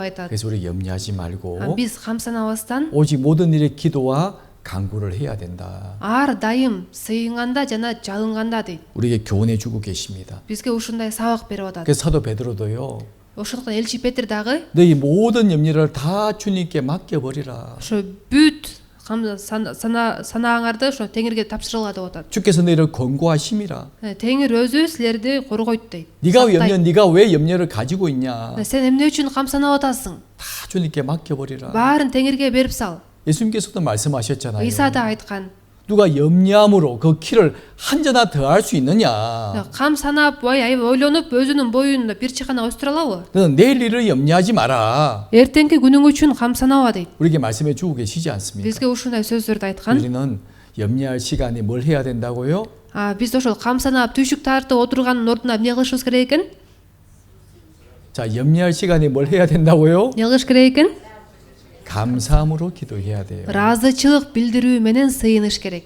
айтады. 그래서 우리 염려하지 말고 Биз камсанабастан 오직 모든 일에 기도와 간구를 해야 된다. ар дайым сыйынганда жана жалынганда дейт. 우리에게 교훈해 주고 계십니다. Бизге ушундай сабак берип атат. 그래서 사도 베드로도요. Ошондуктан элчи Петр дагы 너희 모든 염려를 다 주님께 맡겨버리라. ошо бүт санааңарды ошо Теңирге тапшыргыла деп атат. 주께서 너희를 권고하심이라. Теңир өзү силерди коргойт дейт. 네가 왜 염려를 가지고 있냐? Сен эмне үчүн камсанып атасың? 다 주님께 맡겨버리라. Баарын Теңирге берип сал. 예수님께서도 말씀하셨잖아요. 이사 да айткан. 누가 염려함으로 그 키를 한 져나 더할 수 있느냐? Кам санап, ойлонуп өзүнүн боюн бир чыкана өстүрө алабы? 너는 내일 일을 염려하지 마라. Эртеңки күнүң үчүн камсанабы дейт. 우리에게 말씀해 주고 계시지 않습니까? Бизге ушундай сөздөрдү айткан. 우리는 염려할 시간에 뭘 해야 된다고요? Биз ошол камсанап түйшүк тартып отурганын ордуна эмне кылышыбыз керек экен? 자, 염려할 시간에 뭘 해야 된다고요? Эмне кылыш керек экен? 감사함으로 기도해야 돼요. ыраазычылык билдирүү менен сыйыныш керек.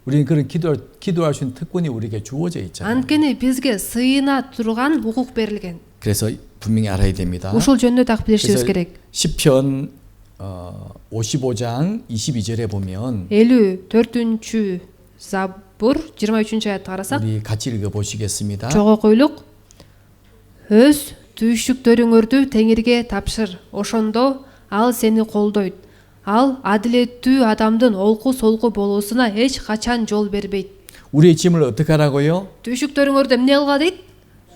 우리는 그런 기도할 수 있는 특권이 우리에게 주어져 있잖아요. Анткени бизге сыйына турган укук берилген. 그래서 분명히 알아야 됩니다. Ушул жөнүндө так билишибиз 그래서 керек. 시편 55장 22절에 보면 54-чү Забур 23-чү аятты карасак, 우리 같이 읽어 보시겠습니다. чогуу койлук. Өз түйшүктөрүңөрдү Теңирге тапшыр. Ошондо ал сени колдойт. Ал адилеттүү адамдын олку солку болуусуна эч качан жол бербейт. 우리의 짐을 어떻게 하라고요? Түйшүктөрүңөрдү эмне кылга дейт?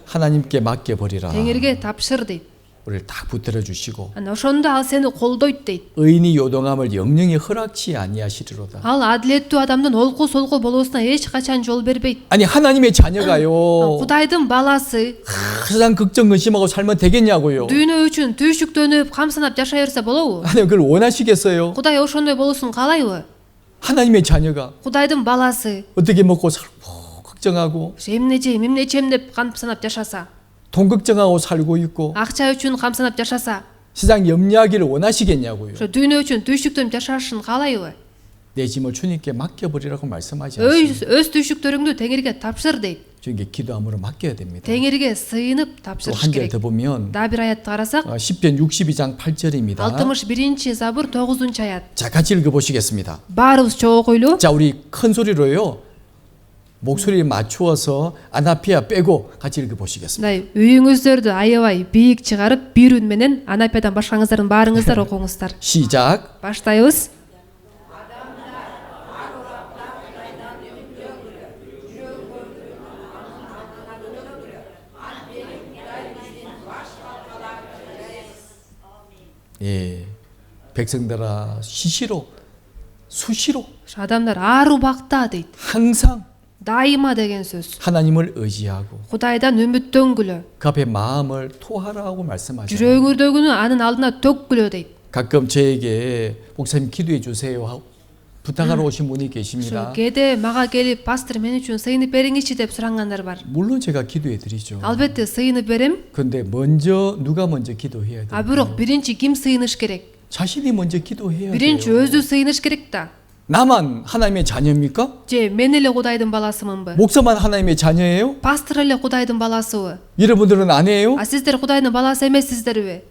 하나님께 맡겨 버리라. Теңирге тапшыр дейт. 우리를 딱 붙들어 주시고 Ана ошондо ал сени колдойт дейт. 의인이 요동함을 영영히 허락치 아니하시리로다. Ал адилеттүү адамдын олку солку болуусуна эч качан жол бербейт. 아니 하나님의 자녀가요. Кудайдын баласы 세상 걱정 근심하고 살면 되겠냐고요. дүйнө үчүн түйшүктөнүп, камсынап жашай берсе болобу? 하나님 그걸 원하시겠어요? Кудай ошондой болуусун каалайбы? 하나님의 자녀가 Кудайдын баласы 어떻게 먹고 살고 걱정하고 эмне жейм, эмне ичем деп камсынап жашаса, 돈 걱정하고 살고 있고 акча үчүн камсынап жашаса, 세상 염려하기를 원하시겠냐고요. ошо дүйнө үчүн түйшүктөнүп жашашын каалайбы? 내 짐을 주님께 맡겨버리라고 말씀하지 않습니다. Өз түйшүктөрүңдү Теңирге тапшыр дейт. 주님께 기도함으로 맡겨야 됩니다. Теңирге сыйынып 또 тапшырыш 한 절 керек. 더 보면 Да бир аятты карасак, 시편 62장 8절입니다. 61 Забур 9 аят. 자, 같이 읽어보시겠습니다. Баарыбыз чогуу койлу. 자, 우리 큰 소리로요. 목소리를 맞추어서 아나피아 빼고 같이 읽어보시겠습니다. Мындай үйүңүздөрдү аябай бийик чыгарып, бир үн менен Анапиядан башкаңыздардын баарыңыздар окуңуздар. 시작. Баштайбыз. 예, 백성들아 수시로 Адамдар ар убакта дейт. 항상 Дайыма деген сөз. 하나님을 의지하고 Кудайдан үмүттөнгүлө. 그 앞에 마음을 토하라고 말씀하셔요. Жүрөгүңөрдөгүнү анын алдына төккүлө дейт. 가끔 저에게 목사님 기도해 주세요 하고 부탁하러 오신 분이 계십니다. Кээде мага келип, пастор мен үчүн сыйынып бериңичи деп сурангандар бар. 물론 제가 기도해 드리죠. Албетте сыйынып берем. 근데 누가 먼저 기도해야 돼요? Бирок биринчи ким сыйыныш керек? 자신이 먼저 기도해야 Биринчи 돼요. өзү сыйыныш керек да. 나만 하나님의 자녀입니까? Же мен эле Кудайдын баласымынбы? 목사만 하나님의 자녀예요? Пастор эле Кудайдын баласыбы? 여러분들은 아니에요? Сиздер Кудайдын баласы эмессиздерби?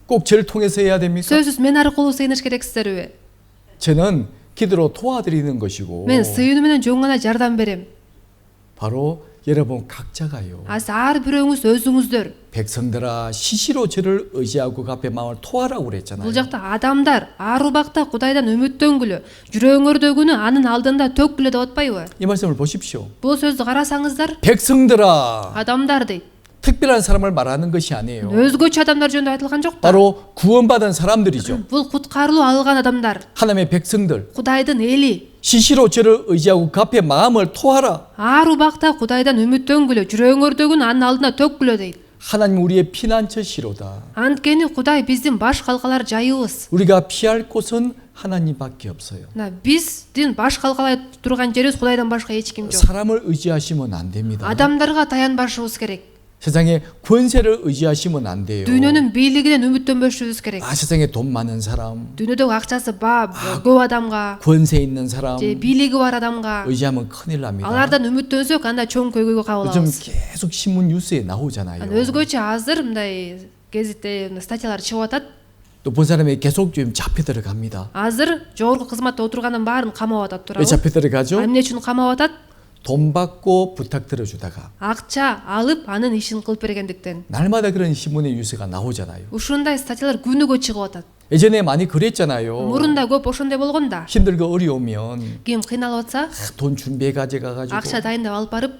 꼭 저를 통해서 해야 됩니까? Сөзсүз мен аркылуу сыйыныш керексиздерби? 저는 기도로 도와드리는 것이고 Мен сыйынуу менен жөн гана жардам берем. 바로 여러분 각자가요. Ар бирөөңүз өзүңүздөр. 백성들아 시시로 저를 의지하고 그 앞에 마음을 토하라고 그랬잖아요. Бул жакта адамдар ар убакта Кудайдан үмүттөнгүлө, жүрөгүңөрдөгүнү анын алдында төккүлө деп атпайбы? 이 말씀을 보십시오. Бул сөздү карасаңыздар, 백성들아 адамдар дейт. 특별한 사람을 말하는 것이 아니에요. Өзгөчө адамдар жөнүндө айтылган жок да. 바로 구원받은 사람들이죠. Бул куткарылуу алган адамдар, 하나님의 백성들 Кудайдын эли. 시시로 저를 의지하고 그 앞에 마음을 토하라. Ар убакта Кудайдан үмүттөнгүлө, жүрөгүңөрдөгүнү анын алдына төккүлө deyт. 하나님 우리의 피난처시로다. Анткени Кудай биздин баш калкалар жайыбыз. 우리가 피할 곳은 하나님밖에 없어요. Биздин баш калкалай турган жерибиз Кудайдан башка эч ким жок. 사람을 의지하시면 안 됩니다. Адамдарга таянбашыбыз керек. 세상에 권세를 의지하시면 안 돼요. Дүйнөнүн бийлигинен үмүттөнбөшүбүз керек. 세상에 돈 많은 사람, Дүйнөдөгү акчасы көп адамга, 권세 있는 사람 же бийлиги бар адамга, 의지하면 큰일 납니다. алардан үмүттөнсөк анда чоң көйгөйгө 요즘 кабылабыз. 계속 신문 뉴스에 나오잖아요. Өзгөчө азыр мындай гезитте статьялар чыгып атат. 또 본 사람이 계속 좀 잡혀 들어갑니다. Азыр жогорку кызматта отурганын баарын камап атат 왜 туурабы? 잡혀 들어가죠? Эмне үчүн камап атат? 돈 받고 부탁 들어주다가 Акча алып анын ишин кылып бергендиктен. 날마다 그런 신문의 뉴스가 나오잖아요. Ушундай статьялар күнүгө чыгып атат. 예전에 많이 그랬잖아요. Мурунда көп ошондой болгон да. 힘들고 어려우면 Ким кыйналып атса, 돈 준비해 가져가가지고 акча дайындап алып барып,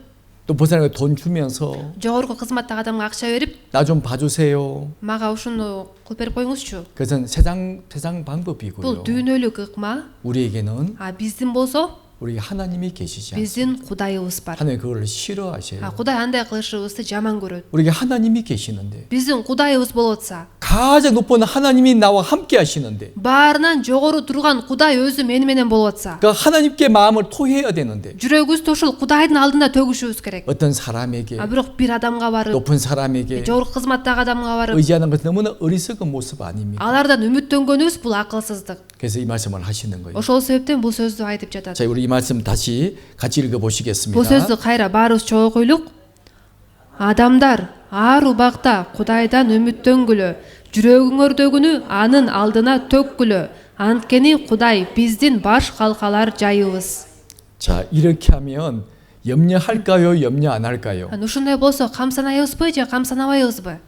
또 본 사람이 돈 주면서 жогорку кызматтагы адамга акча берип, 나 좀 봐주세요. мага ушуну кылып берип коюңузчу. 그것은 세상 Бул 방법이고요. дүйнөлүк ыкма. 우리에게는 А биздин болсо 우리 하나님이 계시지 않습니다. биздин Кудайыбыз бар. 하나님 그걸 싫어하셔요. Кудай андай кылышыбызды жаман көрөт. 우리에게 하나님이 계시는데 Биздин Кудайыбыз болуп атса, 가장 높은 하나님이 나와 함께 하시는데 баарынан жогору турган Кудай өзү мени менен болуп атса, 그 하나님께 마음을 토해야 되는데 жүрөгүбүздү ошол Кудайдын алдында төгүшүбүз керек. 어떤 사람에게 А бирок бир адамга барып, 높은 사람에게 жогорку кызматтагы адамга барып, 의지하는 것은 너무나 어리석은 모습 아닙니까? алардан үмүттөнгөнүбүз бул акылсыздык. 그래서 이 말씀을 하시는 거예요. Ошол себептен бул сөздү айтып жатат. 자, 우리 이 말씀 다시 같이 읽어 Бул 보시겠습니다. сөздү кайра баарыбыз чогуу окуйлук. Адамдар ар убакта Кудайдан үмүттөнгүлө, жүрөгүңөрдөгүнү анын алдына төккүлө. Анткени Кудай биздин баш калкалар жайыбыз. 자, 이렇게 하면 염려할까요? 염려 안 할까요? Ушундай болсо камсанайбызбы же камсанабайбызбы?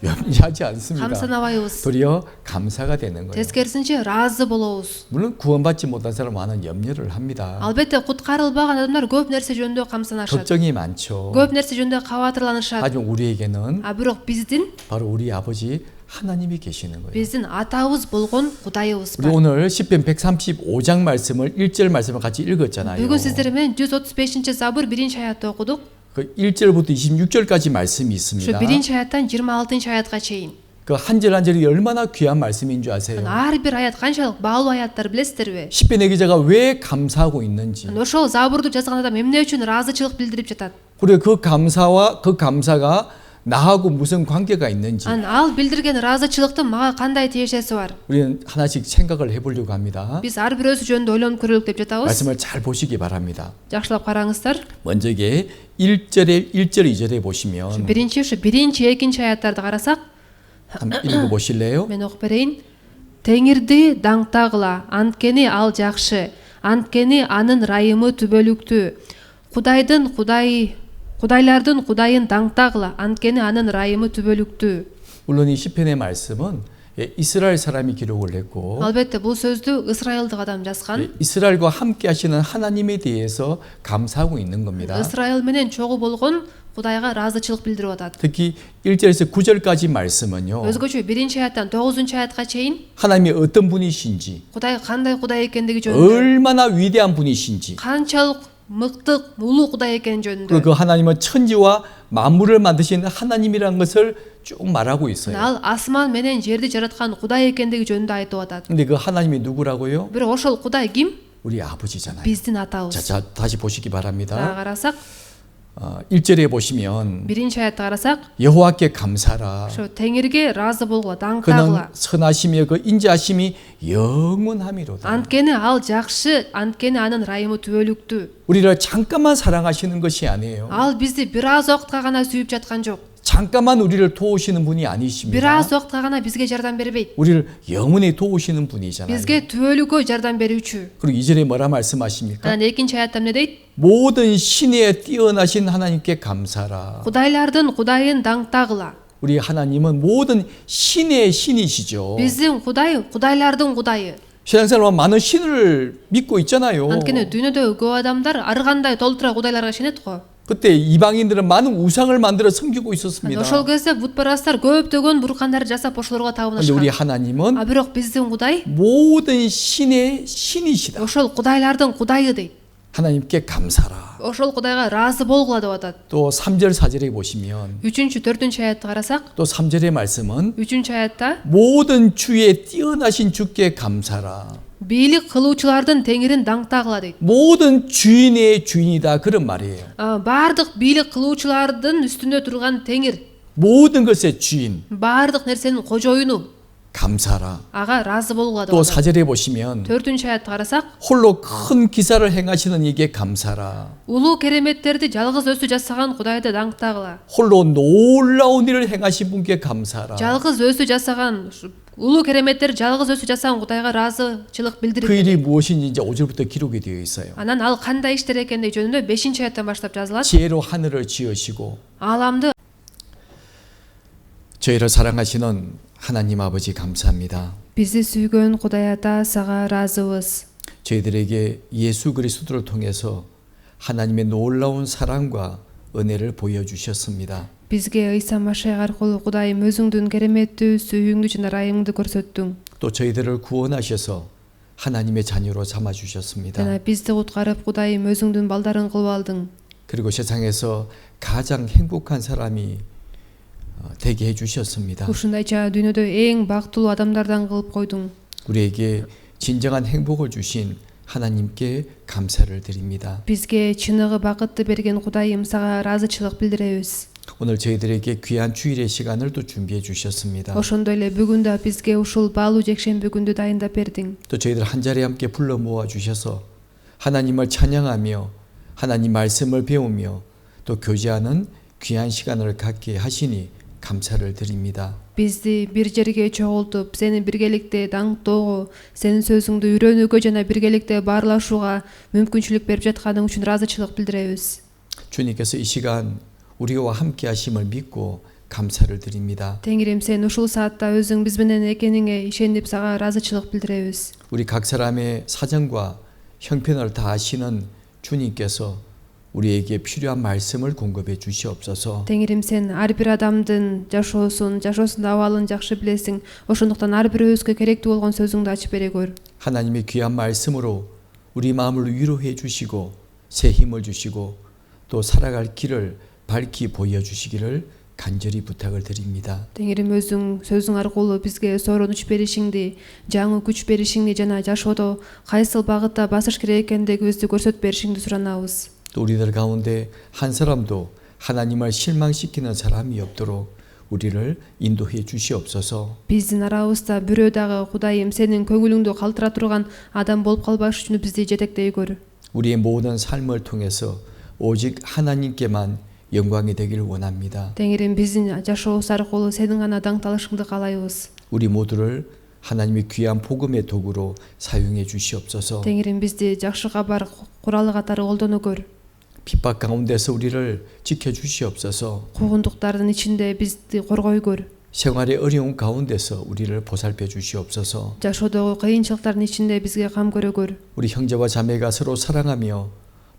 염려하지 않습니다. камсанабайбыз. 도리어 감사가 되는 거예요. Тескерисинче ыраазы болобуз. 물론 구원받지 못한 사람 많은 염려를 합니다. Албетте куткарылбаган адамдар көп нерсе жөнүндө камсанашат. 걱정이 많죠. көп нерсе жөнүндө кабатырланышат. 하지만 우리에게는 А бирок биздин 바로 우리 아버지 하나님이 계시는 거예요. биздин атабыз болгон Кудайыбыз 우리 бар. 오늘 시편 135장 말씀을 1절 말씀을 같이 읽었잖아요. Бүгүн сиздер менен 135-забур 1-аятты окудук. 그 1절부터 26절까지 말씀이 Шу 있습니다. 1-аяттан 26-аятка чейин. 그 한 절 한 절이 얼마나 귀한 말씀인 줄 아세요? Ар бир аят канчалык баалуу аяттар билесиздерби? 시편의 기자가 왜 감사하고 있는지, Ошол забурду жазган адам эмне үчүн ыраазычылык билдирип жатат? 그리고 그 감사와 그 감사가 나하고 무슨 관계가 있는지 Ал билдирген ыраазычылыктын мага кандай тиешеси бар? 우리는 하나씩 생각을 해보려고 합니다. Биз ар бирөөсү жөнүндө ойлонуп көрөлүк деп жатабыз. 말씀을 잘 보시기 바랍니다. Жакшылап караңыздар. 먼저 이게 1절, 2절에 보시면 Биринчи, ушу биринчи, экинчи аяттарды карасак, 한번 읽어보실래요? мен окуп берейин. Теңирди даңтагыла, анткени ал жакшы, анткени анын ырайымы түбөлүктүү. Кудайлардын Кудайын даңтагыла, анткени анын ырайымы түбөлүктүү. 물론 이 시편의 말씀은 이스라엘 사람이 기록을 했고 Албетте бул сөздү Исраилдык адам жазган. 이스라엘과 함께 하시는 하나님에 대해서 감사하고 있는 겁니다. Исраил менен чогуу болгон Кудайга ыраазычылык билдирип атат. 특히 1절에서 9절까지 말씀은요. Өзгөчө 1-аяттан 9-аятка чейин 하나님이 어떤 분이신지 Кудай кандай Кудай экендиги жөнүндө, 얼마나 위대한 분이신지 канчалык мыкты, улуу Кудай экени 그리고 жөнүндө. 그 하나님은 천지와 만물을 만드신 하나님이라는 것을 쭉 말하고 있어요. Ал асман менен жерди жараткан Кудай экендиги жөнүндө айтып атат. 근데 그 하나님이 누구라고요? Бирок ошол Кудай ким? 우리 아버지잖아요. Биздин атабыз. 자, 다시 보시기 바랍니다. карасак, 1절에 보시면 1-аятты карасак, 여호와께 감사라. ошо Теңирге ыраазы болгула, 그는 даңктагыла. 선하시며 그 인자하심이 영원함이로다. Анткени ал жакшы, анткени анын ырайымы түбөлүктүү. 우리를 잠깐만 사랑하시는 것이 아니에요. Ал бизди бир аз убакытка гана сүйүп жаткан жок. 잠깐만 우리를 도우시는 분이 아니십니다. Бир аз убакытка гана бизге жардам бербейт. 우리를 영원히 도우시는 분이잖아요. Бизге түбөлүккө жардам берүүчү. 그리고 2절에 뭐라 말씀하십니까? Анан 2-аятта эмне дейт? 모든 신에 뛰어나신 하나님께 감사라. Кудайлардын Кудайын даңктагыла. 우리 하나님은 모든 신의 신이시죠. Биздин Кудай Кудайлардын Кудайы. 세상 사람은 많은 신을 믿고 있잖아요. Анткени дүйнөдө көп адамдар ар кандай толтура Кудайларга ишенет го. 그때 이방인들은 많은 우상을 만들어 섬기고 있었습니다. Ошол кезде бутпарастар көптөгөн буркандарды жасап ошолорго 그런데 우리 табынышкан. 하나님은 А бирок биздин Кудай 모든 신의 신이시다. ошол Кудайлардын Кудайы дейт. 하나님께 감사라. Ошол Кудайга ыраазы болгула деп атат. 또 3절 4절에 보시면 3-4 аятты карасак, 또 3절의 말씀은 3-аятта 모든 주의 뛰어나신 주께 감사라. бийлик кылуучулардын Теңирин даңктагыла дейт. 모든 주인의 주인이다 그런 말이에요. Бардык бийлик кылуучулардын үстүндө турган Теңир, 모든 것의 주인. бардык нерсенин кожоюну. 감사라. ага ыраазы болгула деп 또 атат. 4절에 보시면 4-інші аятты карасак, 홀로 큰 기사를 행하시는 이게 감사라. улуу кереметтерди жалгыз өзү жасаган Кудайды даңктагыла. 홀로 놀라운 일을 행하신 분께 감사라. Жалгыз өзү жасаган улуу кереметтер жалгыз өзү жасаган Кудайга ыраазычылык 그 билдирип. 일이 무엇인지 이제 5절부터 기록이 되어 있어요. Анан ал кандай иштер экендиги жөнүндө 5-інші аяттан баштап жазылат. 지혜로 하늘을 지으시고 Аламды 저희를 사랑하시는 하나님 아버지 감사합니다. бизди сүйгөн Кудай Ата сага ыраазыбыз. 저희들에게 예수 그리스도를 통해서 하나님의 놀라운 사랑과 은혜를 보여주셨습니다. Бизге Ыйса Машайх аркылуу Кудайым өзүңдүн кереметтүү сүйүүңдү жана ырайыңды көрсөттүң. 또 저희들을 구원하셔서 하나님의 자녀로 삼아주셨습니다. Жана бизди куткарып Кудайым өзүңдүн балдарың кылып алдың. 그리고 세상에서 가장 행복한 사람이 되게 해주셨습니다. Ушундайча дүйнөдө эң бактылуу адамдардан кылып койдуң. 우리에게 진정한 행복을 주신 하나님께 감사를 드립니다. Бизге чыныгы бакытты берген Кудайым сага ыраазычылык билдиребиз. 오늘 저희들에게 귀한 주일의 시간을 또 준비해 주셨습니다. Ошондой эле бүгүн да бизге ушул баалуу жекшемби күндү дайындап бердиң. 또 저희들 한 자리에 함께 불러 모아 주셔서 하나님을 찬양하며 하나님 말씀을 배우며 또 교제하는 귀한 시간을 갖게 하시니 감사를 드립니다. Бизди бир жерге чогултуп, сени биргеликте даңктоого, сенин сөзүңдү үйрөнүүгө жана биргеликте баарлашууга мүмкүнчүлүк берип жатканың үчүн ыраазычылык билдиребиз. 주님께서 이 시간 우리와 함께 하심을 믿고 감사를 드립니다. Теңирим, сен ушул саатта өзүң биз менен экениңе ишенип сага ыраазычылык билдиребиз. 우리 각 사람의 사정과 형편을 다 아시는 주님께서 우리에게 필요한 말씀을 공급해 주시옵소서. Теңирим, сен ар бир адамдын жашоосунун абалын жакшы билесиң. Ошондуктан ар бирөөбүзгө керектүү болгон сөзүңдү ачып бере көр. 하나님의 귀한 말씀으로 우리 마음을 위로해 주시고 새 힘을 주시고 또 살아갈 길을 밝히 보여주시기를 간절히 부탁을 드립니다. Теңирим, сөзүң аркылуу бизге сооронуч беришиңди, жаңы күч беришиңди жана жашоодо кайсыл багытта басыш керек экендигибизди көрсөтүп беришиңди суранабыз. 또 우리들 가운데 한 사람도 하나님을 실망시키는 사람이 없도록 우리를 인도해 주시옵소서. Биздин арабызда бирөө дагы Кудайым сенин көңүлүңдү калтыра турган адам болуп калбаш үчүн бизди жетектей көр. 우리의 모든 삶을 통해서 오직 하나님께만 영광이 되기를 원합니다. Теңирим, биздин жашообуз аркылуу сенин гана даңкталышыңды каалайбыз. 우리 모두를 하나님의 귀한 복음의 도구로 사용해 주시옵소서. Теңирим, бизди жакшы кабар куралы катары колдоно көр. 핍박 가운데서 우리를 지켜 주시옵소서. Куугунтуктардын ичинде бизди коргой көр. 생활의 어려운 가운데서 우리를 보살펴 주시옵소서. Жашоодогу кыйынчылыктардын ичинде бизге кам көрө көр. 우리 형제와 자매가 서로 사랑하며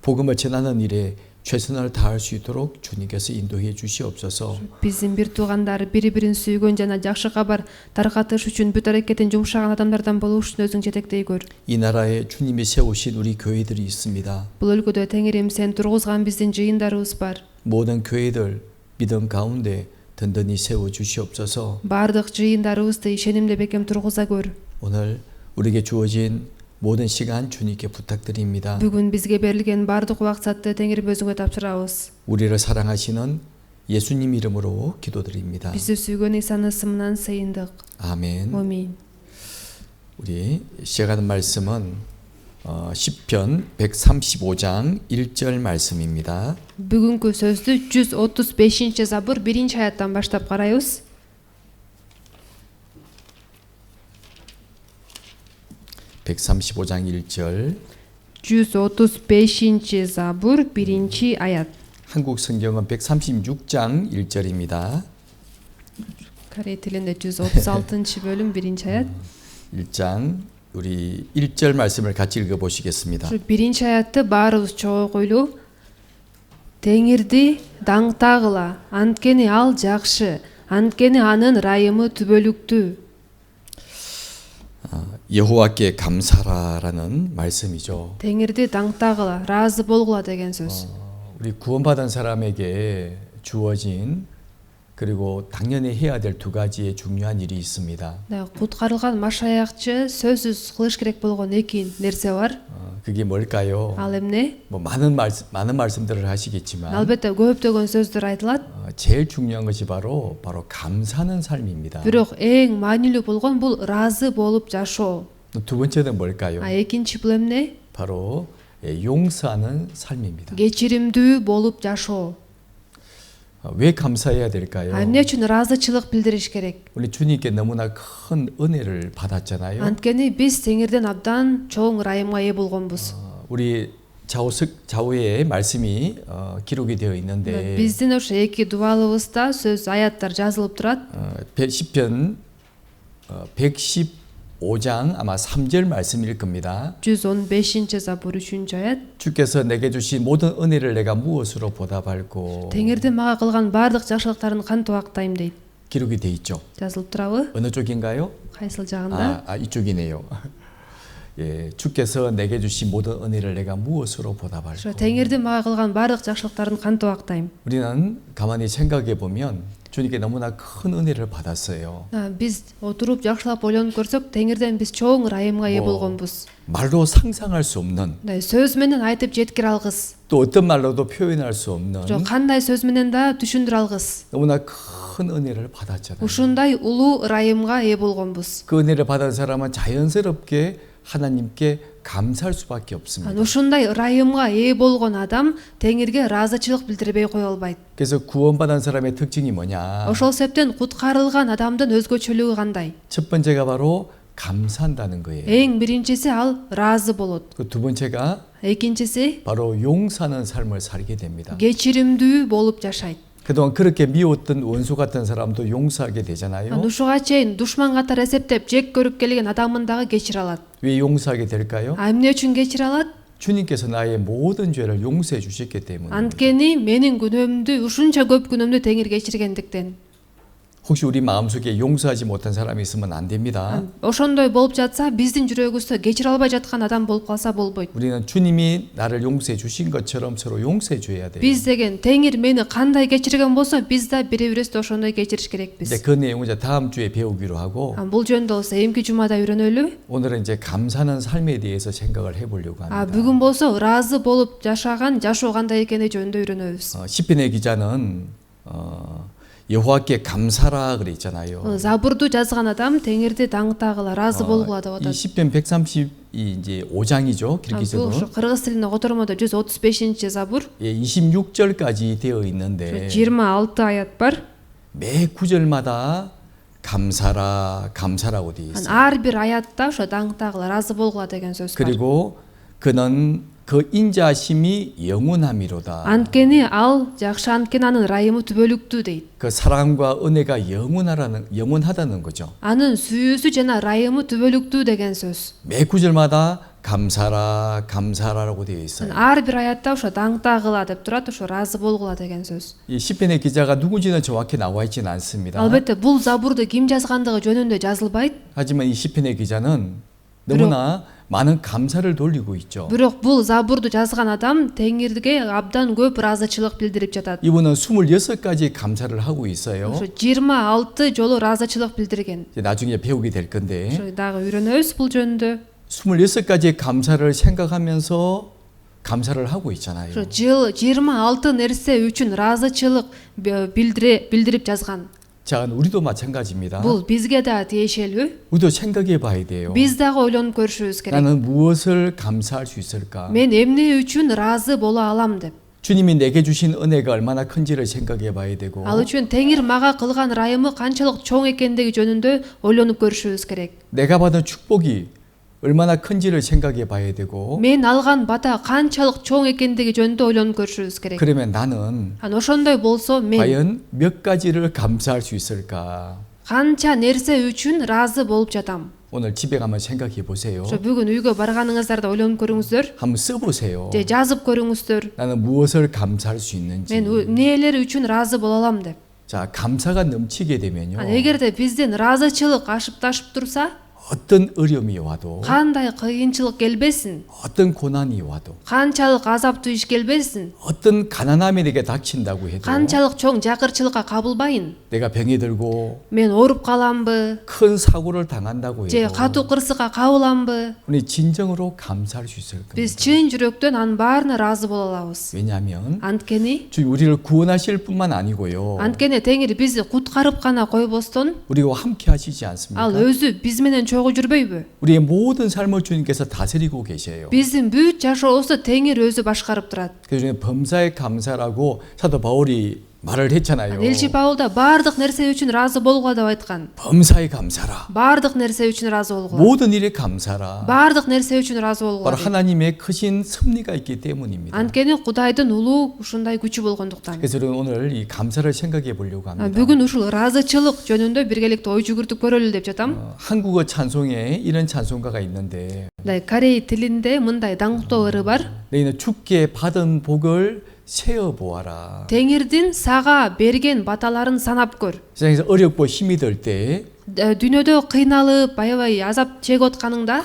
복음을 전하는 일에 최선을 다할 수 있도록 주님께서 인도해 주시옵소서. Биздин бир туугандар бири-бирин сүйгөн жана жакшы кабар таркатыш үчүн бүт аракетин жумшаган адамдардан болуу үчүн өзүң жетектей көр. 이 나라에 주님이 세우신 우리 교회들이 있습니다. Бул өлкөдө Теңирим, сен тургузган биздин жыйындарыбыз бар. 모든 교회들 믿음 가운데 든든히 세워 주시옵소서. Бардык жыйындарыбызды ишенимде бекем тургуза көр. 오늘 우리에게 주어진 모든 시간 주님께 부탁드립니다. Бүгүн бизге берилген бардык убакытты Теңирим өзүңө тапшырабыз. 우리를 사랑하시는 예수님 이름으로 기도드립니다. Бизди сүйгөн Исанын ысымынан сыйындык. 아멘. Амин. 우리 시작하는 말씀은 시편 135장 1절 말씀입니다. Бүгүнкү сөздү 135-забур 1-чи аяттан баштап карайбыз. 135장 1절 135-забур 1-чи аят. 한국 성경은 136장 1절입니다. Корей тилинде 136 бөлүм 1-чи аят. 1장 우리 1절 말씀을 같이 읽어 보시겠습니다. 1-чи аятты баарыбыз чогулуу. Теңирди даңктагыла, анткени ал жакшы, анткени анын ырайымы түбөлүктүү. 여호와께 감사라라는 말씀이죠. Теңирди даңктагыла, ыраазы болгула деген сөз. 우리 구원받은 사람에게 주어진 그리고 당연히 해야 될 두 가지의 중요한 일이 있습니다. Куткарылган машаякчы сөзсүз кылыш керек болгон эки нерсе бар. 그게 뭘까요? ал эмне? 뭐 많은 말씀들을 하시겠지만 Албетте көптөгөн сөздөр айтылат. 제일 중요한 것이 바로 감사하는 삶입니다. Бирок эң маанилүү болгон бул ыраазы болуп жашоо. 두 번째는 뭘까요? Экинчи бул эмне? 바로 용서하는 삶입니다. Кечиримдүү болуп жашоо. 왜 감사해야 될까요? Эмне үчүн ыраазычылык билдириш керек? 우리 주님께 너무나 큰 은혜를 받았잖아요. Анткени биз Теңирден абдан чоң ырайымга ээ болгонбуз. 우리 좌우에 말씀이 기록이 되어 있는데 Биздин ошо эки дубалыбызда сөз аяттар жазылып турат. 시편 115장 아마 3절 말씀일 겁니다. 115 забур 3 аят. 주께서 내게 주신 모든 은혜를 내가 무엇으로 보답할고 Теңирдин мага кылган баардык жакшылыктарын кантип актайм дейт. 기록이 돼 있죠. Жазылып турабы? 어느 쪽인가요? Кайсыл жагында? 이쪽이네요. 예, 주께서 내게 주신 모든 은혜를 내가 무엇으로 보답할고 Теңирдин мага кылган баардык жакшылыктарын кантип актайм? 우리는 가만히 생각해 보면 주님께 너무나 큰 은혜를 받았어요. Биз отуруп жакшылап ойлонуп көрсөк, Теңирден биз чоң ырайымга ээ болгонбуз. 말로 상상할 수 없는 Сөз менен айтып жеткире алгыс. 또 어떤 말로도 표현할 수 없는 Жок, кандай сөз менен да түшүндүрө алгыс. 너무나 큰 은혜를 받았잖아요. Ушундай улуу ырайымга ээ болгонбуз. 그 은혜를 받은 사람은 자연스럽게 하나님께 감사할 수밖에 없습니다. Ушундай ырайымга ээ болгон адам Теңирге ыраазычылык билдирбей кое албайт. 그래서 구원받은 사람의 특징이 뭐냐? Ошол себептен куткарылган адамдын өзгөчөлүгү кандай? 첫 번째가 바로 감사한다는 거예요. Эң биринчиси ал ыраазы болот. 그 두 번째가 Экинчиси 바로 용서하는 삶을 살게 됩니다. кечиримдүү болуп жашайт. 그동안 그렇게 미웠던 원수 같은 사람도 용서하게 되잖아요. Ушуга чейин душман катары эсептеп жек көрүп келген адамын дагы кечире алат. 왜 용서하게 될까요? Эмне үчүн кечире алат? 주님께서 나의 모든 죄를 용서해 주셨기 때문에. Анткени менин күнөөмдү, ушунча көп күнөөмдү Теңир кечиргендиктен. 혹시 우리 마음속에 용서하지 못한 사람이 있으면 안 됩니다. Ошондой болуп жатса, биздин жүрөгүбүздө кечире албай жаткан адам болуп калса болбойт. 우리는 주님이 나를 용서해 주신 것처럼 서로 용서해 줘야 돼요. Биз деген Теңир мени кандай кечирген болсо, биз да бири-бирибизди ошондой кечириш керекпиз. 이제 그 내용은 이제 다음 주에 배우기로 하고 Бул жөнүндө болсо эмки жумада үйрөнөлү. 오늘은 이제 감사하는 삶에 대해서 생각을 해보려고 합니다. Бүгүн болсо ыраазы болуп жашаган жашоо кандай экени жөнүндө үйрөнөбүз. 시편의 기자는 여호와께 감사라 그랬잖아요. Забурду жазган адам Теңирди даңктагыла, ыраазы болгула деп 이 атат. 시편 135장이죠. Бул 길기적으로. ушу кыргыз тилине котормодо 135 забур. 예, 26절까지 되어 있는데 26 аят бар. 매 구절마다 감사라고 되어 있어요. Ар бир аятта ошо даңктагыла, ыраазы болгула деген сөз бар. 그리고 그는 그 인자심이 영원함이로다. Анткени ал жакшы, анткени анын ырайымы түбөлүктүү дейт. 그 사랑과 은혜가 영원하다는 거죠. Анын сүйүүсү жана ырайымы түбөлүктүү деген сөз. 매 구절마다 감사라고 되어 있어요. Ар бир аятта ошо даңктагыла деп турат, ошо ыраазы болгула деген сөз. 이 시편의 기자가 누군지는 정확히 나와 있지는 않습니다. Албетте бул забурду ким жазгандыгы жөнүндө жазылбайт. 하지만 이 시편의 기자는 너무나 많은 감사를 돌리고 있죠. Бирок бул забурду жазган адам Теңирге абдан көп ыраазычылык билдирип жатат. 이분은 26가지 감사를 하고 있어요. Ошо 26 жолу ыраазычылык билдирген. 이제 나중에 배우게 될 건데 Ошо дагы үйрөнөбүз бул жөнүндө. 26가지 감사를 생각하면서 감사를 하고 있잖아요. Ошо жыл 26 нерсе үчүн ыраазычылык билдирип жазган. 자, 우리도 마찬가지입니다. Бул бизге да тиешелүү. 우리도 생각해 봐야 돼요. Биз дагы ойлонуп көрүшүбүз керек. 나는 무엇을 감사할 수 있을까? Мен эмне үчүн ыраазы боло алам деп. 주님이 내게 주신 은혜가 얼마나 큰지를 생각해 봐야 되고 Ал үчүн Теңир мага кылган ырайымы канчалык чоң экендиги жөнүндө ойлонуп көрүшүбүз керек. 내가 받은 축복이 얼마나 큰지를 생각해 봐야 되고 Мен алган бата канчалык чоң экендиги жөнүндө ойлонуп көрүшүбүз керек. 그러면 나는 Ошондой болсо мен 과연 몇 가지를 감사할 수 있을까? канча нерсе үчүн ыраазы болуп жатам. 오늘 집에 가면 생각해 보세요. Ошо бүгүн үйгө барганыңыздарда ойлонуп көрүңүздөр. 한번 써보세요. же жазып көрүңүздөр. 나는 무엇을 감사할 수 있는지. Мен эмнелер үчүн ыраазы боло алам деп. 자, 감사가 넘치게 되면요. Эгерде бизден ыраазычылык ашып ташып турса, 어떤 어려움이 와도 кандай кыйынчылык келбесин, 어떤 고난이 와도 канчалык азаптуу иш келбесин, 어떤 가난함이 내게 닥친다고 해도 канчалык чоң жакырчылыкка кабылбайын. 내가 병이 들고 Мен ооруп каламбы, 큰 사고를 당한다고 же 해도 катуу кырсыкка кабыламбы? 우리 진정으로 감사할 수 있을 겁니다. Биз чын жүрөктөн анын баарына ыраазы боло алабыз. 왜냐하면 Анткени 주님 우리를 구원하실 뿐만 아니고요. Теңир бизди куткарып гана койбостон, 우리와 함께 하시지 ал 않습니까? өзү биз менен чогуу жүрбөйбү? 우리의 모든 삶을 주님께서 다스리고 계세요. Биздин бүт жашообузду Теңир өзү башкарып турат. 그래서 범사에 감사라고 사도 바울이 말을 했잖아요. Элчи Паул да баардык нерсе үчүн ыраазы болгула деп айткан. 범사에 감사라. Баардык нерсе үчүн ыраазы болгула. 모든 일에 감사라. Баардык нерсе үчүн ыраазы болгула. 바로 하나님의 크신 섭리가 있기 때문입니다. Анткени Кудайдын улуу ушундай күчү болгондуктан. 그래서 우리는 오늘 이 감사를 생각해 보려고 합니다. Бүгүн ушул ыраазычылык жөнүндө биргеликте ой жүгүртүп көрөлү деп жатам. 한국어 찬송에 이런 찬송가가 있는데 Корей тилинде мындай даңктоо ыры бар. 너희는 주께 받은 복을 세어 보아라. Теңирдин сага берген баталарын санап көр. 세상에서 어렵고 힘이 들 때 큰 Дүйнөдө кыйналып, аябай азап чегип атканыңда,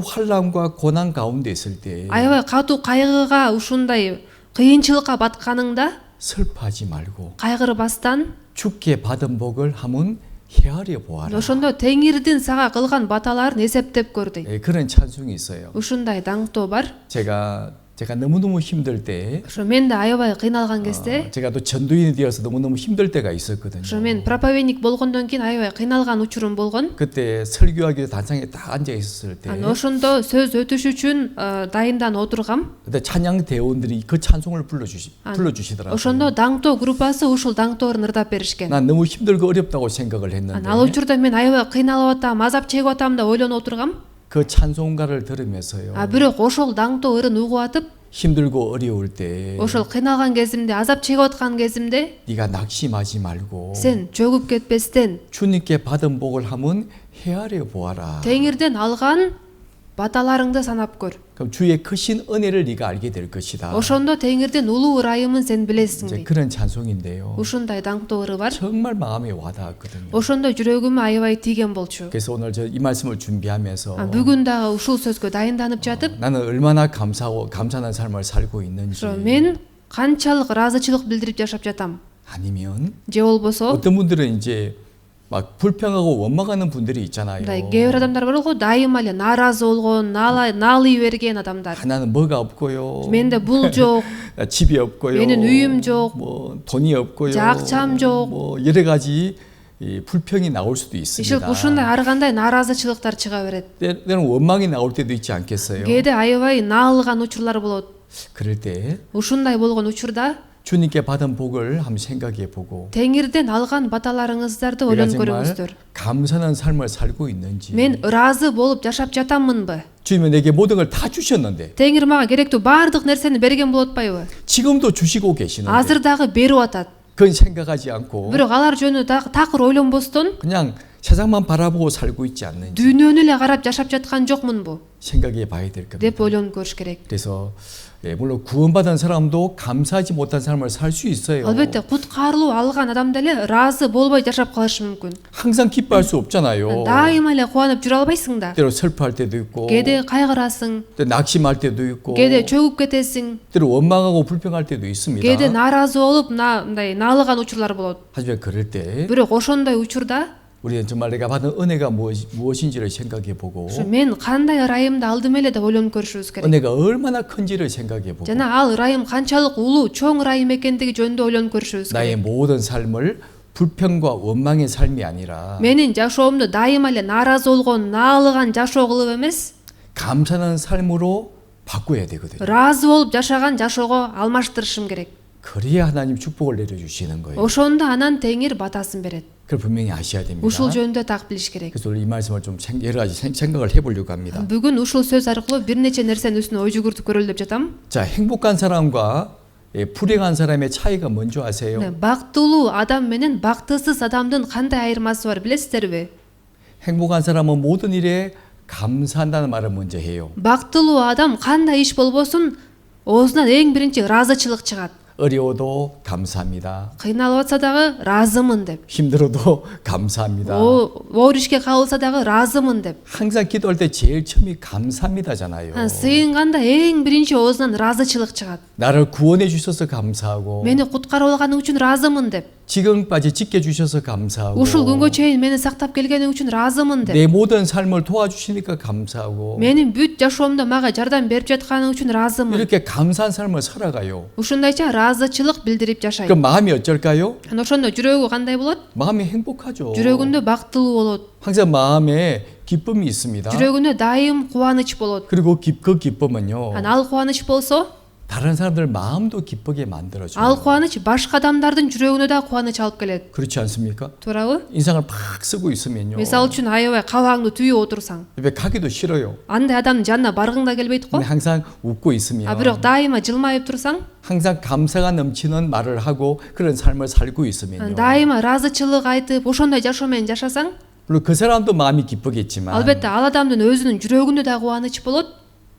환란과 고난 가운데 있을 때 аябай катуу кайгыга, ушундай кыйынчылыкка батканыңда, 슬퍼하지 말고 кайгырбастан, 주께 받은 복을 한번 헤아려 보아라. ошондо Теңирдин сага кылган баталарын эсептеп көр дейт. 예, 그런 찬송이 있어요. Ушундай даңктоо бар. 제가 너무너무 힘들 때 Ошо мен да аябай кыйналган кезде, 제가 또 전도인이 되어서 너무너무 힘들 때가 있었거든요. ошо мен проповедник болгондон кийин аябай кыйналган учурум болгон. 그때 설교하기 위해 단상에 딱 앉아 있었을 때 Ошондо сөз өтүш үчүн дайындан отургам. 그때 찬양 대원들이 그 찬송을 불러주시더라고요. Ошондо даңктоо группасы ушул даңктоорун ырдап беришкен. 난 너무 힘들고 어렵다고 생각을 했는데 Ал учурда мен аябай кыйналып атам, азап чегип атам деп ойлонуп отургам. 그 찬송가를 들으면서요. Бирок ошол даңктоо ырын угуп атып, 힘들고 어려울 때 ошол кыйналган кезимде, азап чегип аткан кезимде, 네가 낙심하지 말고 сен жөгүп кетпестен, 주님께 받은 복을 한번 헤아려 보아라. Теңирден алган баталарыңды санап көр. 그럼 주의 크신 은혜를 네가 알게 될 것이다. Ошондо Теңирдин улуу ырайымын сен билесиң 이제 дейт. 그런 찬송인데요. Ушундай даңктоо ыры бар. 정말 마음에 와닿았거든요. Ошондо жүрөгүмө аябай тийген болчу. 그래서 오늘 저 이 말씀을 준비하면서 Бүгүн дагы ушул сөзгө дайынданып жатып, 나는 얼마나 감사하고 감사한 삶을 살고 있는지 ошо мен канчалык ыраазычылык билдирип жашап жатам. 아니면 Же болбосо, 어떤 분들은 이제 막 불평하고 원망하는 분들이 있잖아요. кээ бир адамдар бар го, дайыма эле нааразы болгон, наалый берген адамдар. 나는 뭐가 없고요. Менде бул жок, 집이 없고요. менин үйүм жок, 뭐 돈이 없고요. акчам жок. 뭐 여러 가지 이 불평이 나올 수도 иши 있습니다. ушундай ар кандай нааразычылыктар чыга берет. 때로는 원망이 나올 때도 있지 않겠어요. Кээде аябай наалган учурлар болот. 그럴 때 Ушундай болгон учурда 주님께 받은 복을 한번 생각해 보고 Теңирден алган баталарыңыздарды 내가 ойлонуп 정말 көрүңүздөр. 감사한 삶을 살고 있는지 Мен ыраазы болуп жашап жатаммынбы? 주님은 내게 모든 걸 다 주셨는데 Теңир мага керектүү баардык нерсени берген болуп атпайбы? 지금도 주시고 계시는데 Азыр дагы берип атат. 그건 생각하지 않고 Бирок алар жөнүндө такыр ойлонбостон, 그냥 세상만 바라보고 살고 있지 않는지 дүйнөнү эле карап жашап жаткан жокмунбу 생각해 봐야 될 겁니다. деп ойлонуп көрүш керек. 그래서 물론 구원받은 사람도 감사하지 못한 삶을 살 수 있어요. Албетте куткарылуу алган адам деле ыраазы болбой жашап калышы мүмкүн. 항상 기뻐할 수 없잖아요. Дайыма эле кубанып жүрө албайсың да. 때로 슬퍼할 때도 있고 Кээде кайгырасың, 또 낙심할 때도 있고 кээде чөгүп кетесиң, 때로 원망하고 불평할 때도 있습니다. кээде нааразы болуп, мындай наалыган учурлар болот. 하지만 그럴 때 Бирок ошондой учурда 우리는 정말 내가 받은 은혜가 무엇인지를 생각해 보고 мен кандай ырайымды алдым эле деп ойлонуп көрүшүбүз керек. 은혜가 얼마나 큰지를 생각해 보고 жана ал ырайым канчалык улуу, чоң ырайым экендиги жөнүндө ойлонуп көрүшүбүз 나의 керек. 모든 삶을 불평과 원망의 삶이 아니라 Менин жашоомду дайыма эле нааразы болгон, наалыган жашоо кылып эмес, 감사하는 삶으로 바꿔야 되거든요. ыраазы болуп жашаган жашоого алмаштырышым керек. 그래야 하나님 축복을 내려주시는 거예요. Ошондо анан Теңир батасын берет. 그걸 분명히 아셔야 됩니다. Ушул жөнүндө так билиш керек. 그래서 오늘 이 말씀을 좀 여러 가지 생각을 해보려고 합니다. Бүгүн ушул сөз аркылуу бир нече нерсенин үстүнө ой жүгүртүп көрөлү деп жатам. 자, 행복한 사람과 불행한 사람의 차이가 뭔지 아세요? Бактылуу адам менен бактысыз адамдын кандай айырмасы бар билесиздерби? 행복한 사람은 모든 일에 감사한다는 말을 먼저 해요. Бактылуу адам кандай иш болбосун, оозунан эң биринчи ыраазычылык чыгат. 어려워도 감사합니다. кыйналып атса дагы ыраазымын деп, 힘들어도 감사합니다. оор ишке кабылса дагы ыраазымын деп. 항상 기도할 때 제일 처음이 감사합니다잖아요. Сыйынганда эң биринчи оозунан ыраазычылык чыгат. 나를 구원해 주셔서 감사하고 Мени куткарып алганың үчүн ыраазымын деп. 지금까지 지켜주셔서 감사하고 Ушул күнгө чейин мени сактап келгениң үчүн ыраазымын деп. 내 모든 삶을 도와주시니까 감사하고 Менин бүт жашоомдо мага жардам берип жатканың үчүн ыраазымын. 이렇게 감사한 삶을 살아가요. Ушундайча ыраазычылык билдирип жашайт. 그럼 마음이 어쩔까요? Анан ошондо жүрөгү кандай болот? 마음이 행복하죠. жүрөгүндө бактылуу болот. 항상 마음에 기쁨이 있습니다. жүрөгүндө дайым кубаныч болот. 그리고 그 기쁨은요. Анан ал кубаныч болсо, 다른 사람들 마음도 기쁘게 만들어줘요. ал кубаныч башка адамдардын жүрөгүнө да кубаныч алып келет. 그렇지 않습니까? туурабы? 인상을 팍 쓰고 있으면요. мисалы үчүн аябай кабагыңды түйүп отурсаң, 집에 가기도 싫어요. андай адамдын жанына баргың да келбейт го. 근데 항상 웃고 있으면 бирок дайыма жылмайып турсаң, 항상 감사가 넘치는 말을 하고 그런 삶을 살고 있으면요. дайыма ыраазычылык айтып, ошондой жашоо менен жашасаң, 물론 그 사람도 마음이 기쁘겠지만 албетте ал адамдын өзүнүн жүрөгүндө да кубаныч болот.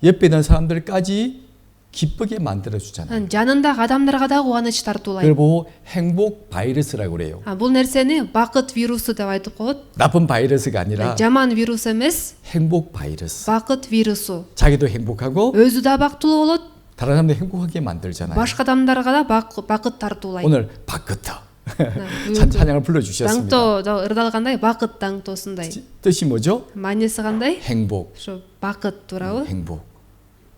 옆에 있는 사람들까지 기쁘게 만들어주잖아요. жанындагы адамдарга да кубаныч тартуулайт. 그걸 보고 행복 바이러스라고 그래요. Бул нерсени бакыт вирусу деп айтып коет. 나쁜 바이러스가 아니라 жаман вирус эмес, 행복 바이러스. бакыт вирусу. 자기도 행복하고 өзү да бактылуу болот, 다른 사람도 행복하게 만들잖아요. башка адамдарга да бакыт тартуулайт. 오늘 바크터 찬양을 불러주셨습니다. даңто ырдалгандай бакыт даңтосундай. 뜻이 뭐죠? маанеси кандай? 행복. ошо бакыт туурабы? 행복.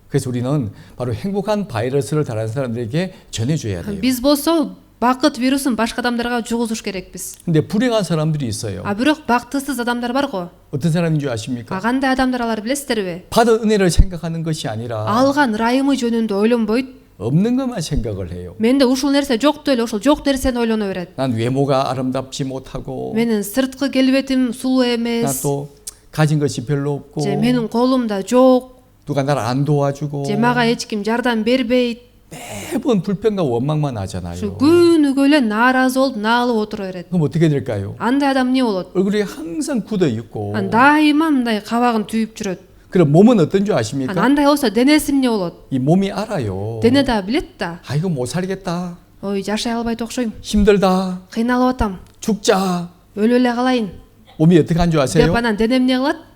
그래서 우리는 바로 행복한 바이러스를 다른 사람들에게 전해줘야 돼요. биз болсо бакыт вирусун башка адамдарга жугузуш керекпиз. 근데 불행한 사람들이 있어요. бирок бактысыз адамдар бар го. 어떤 사람인 줄 아십니까? кандай адамдар алар билесиздерби? 받은 은혜를 생각하는 것이 아니라 алган ырайымы жөнүндө ойлонбойт. 없는 것만 생각을 해요. менде ушул нерсе жокту эле ошол жок нерсени ойлоно берет. 난 외모가 아름답지 못하고 менин сырткы келбетим сулуу 난 эмес. 또 가진 것이 별로 없고 же менин колумда жок. 누가 나를 안 도와주고 же мага эч ким жардам бербейт. 매번 불평과 원망만 하잖아요. ушу күнүгө эле нааразы болуп наалып отура берет. 그럼 어떻게 될까요? андай адам эмне болот? 얼굴이 항상 굳어 있고 дайыма мындай кабагын түйүп жүрөт. 그럼 몸은 어떤 줄 아십니까? андай болсо денеси эмне болот? 이 몸이 알아요. дене да билет да. 아 이거 못 살겠다. ой жашай албайт окшойм. 힘들다. кыйналып атам. 죽자. өлүп эле калайын 몸이 어떻게 한 줄 아세요? деп анан дене эмне кылат?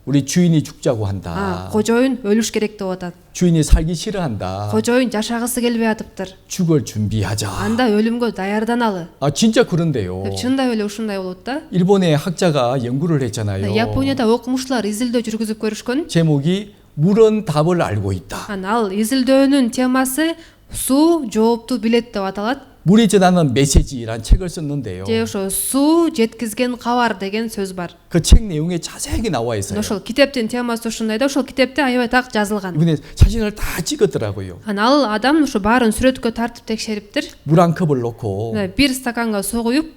우리 주인이 죽자고 한다. кожоюн өлүш керек деп атат. 주인이 살기 싫어한다. кожоюн жашагысы келбей атыптыр. 죽을 준비하자. анда өлүмгө даярданалы. 아 진짜 그런데요. деп чындап эле ушундай болот да. 일본의 학자가 연구를 했잖아요. японияда окумуштуулар изилдөө жүргүзүп көрүшкөн. 제목이 물은 답을 알고 있다. ал изилдөөнүн темасы суу жоопту билет деп аталат. 물이 전하는 메시지란 책을 썼는데요. же ошо суу жеткизген кабар деген сөз бар. 그 책 내용에 자세하게 나와 있어요. ошол китептин темасы ушундай да. ошол китепте аябай так жазылган. 이번에 사진을 다 찍었더라고요. ал адам ушу баарын сүрөткө тартып текшериптир. 물 한 컵을 넣고 бир стаканга суу куюп,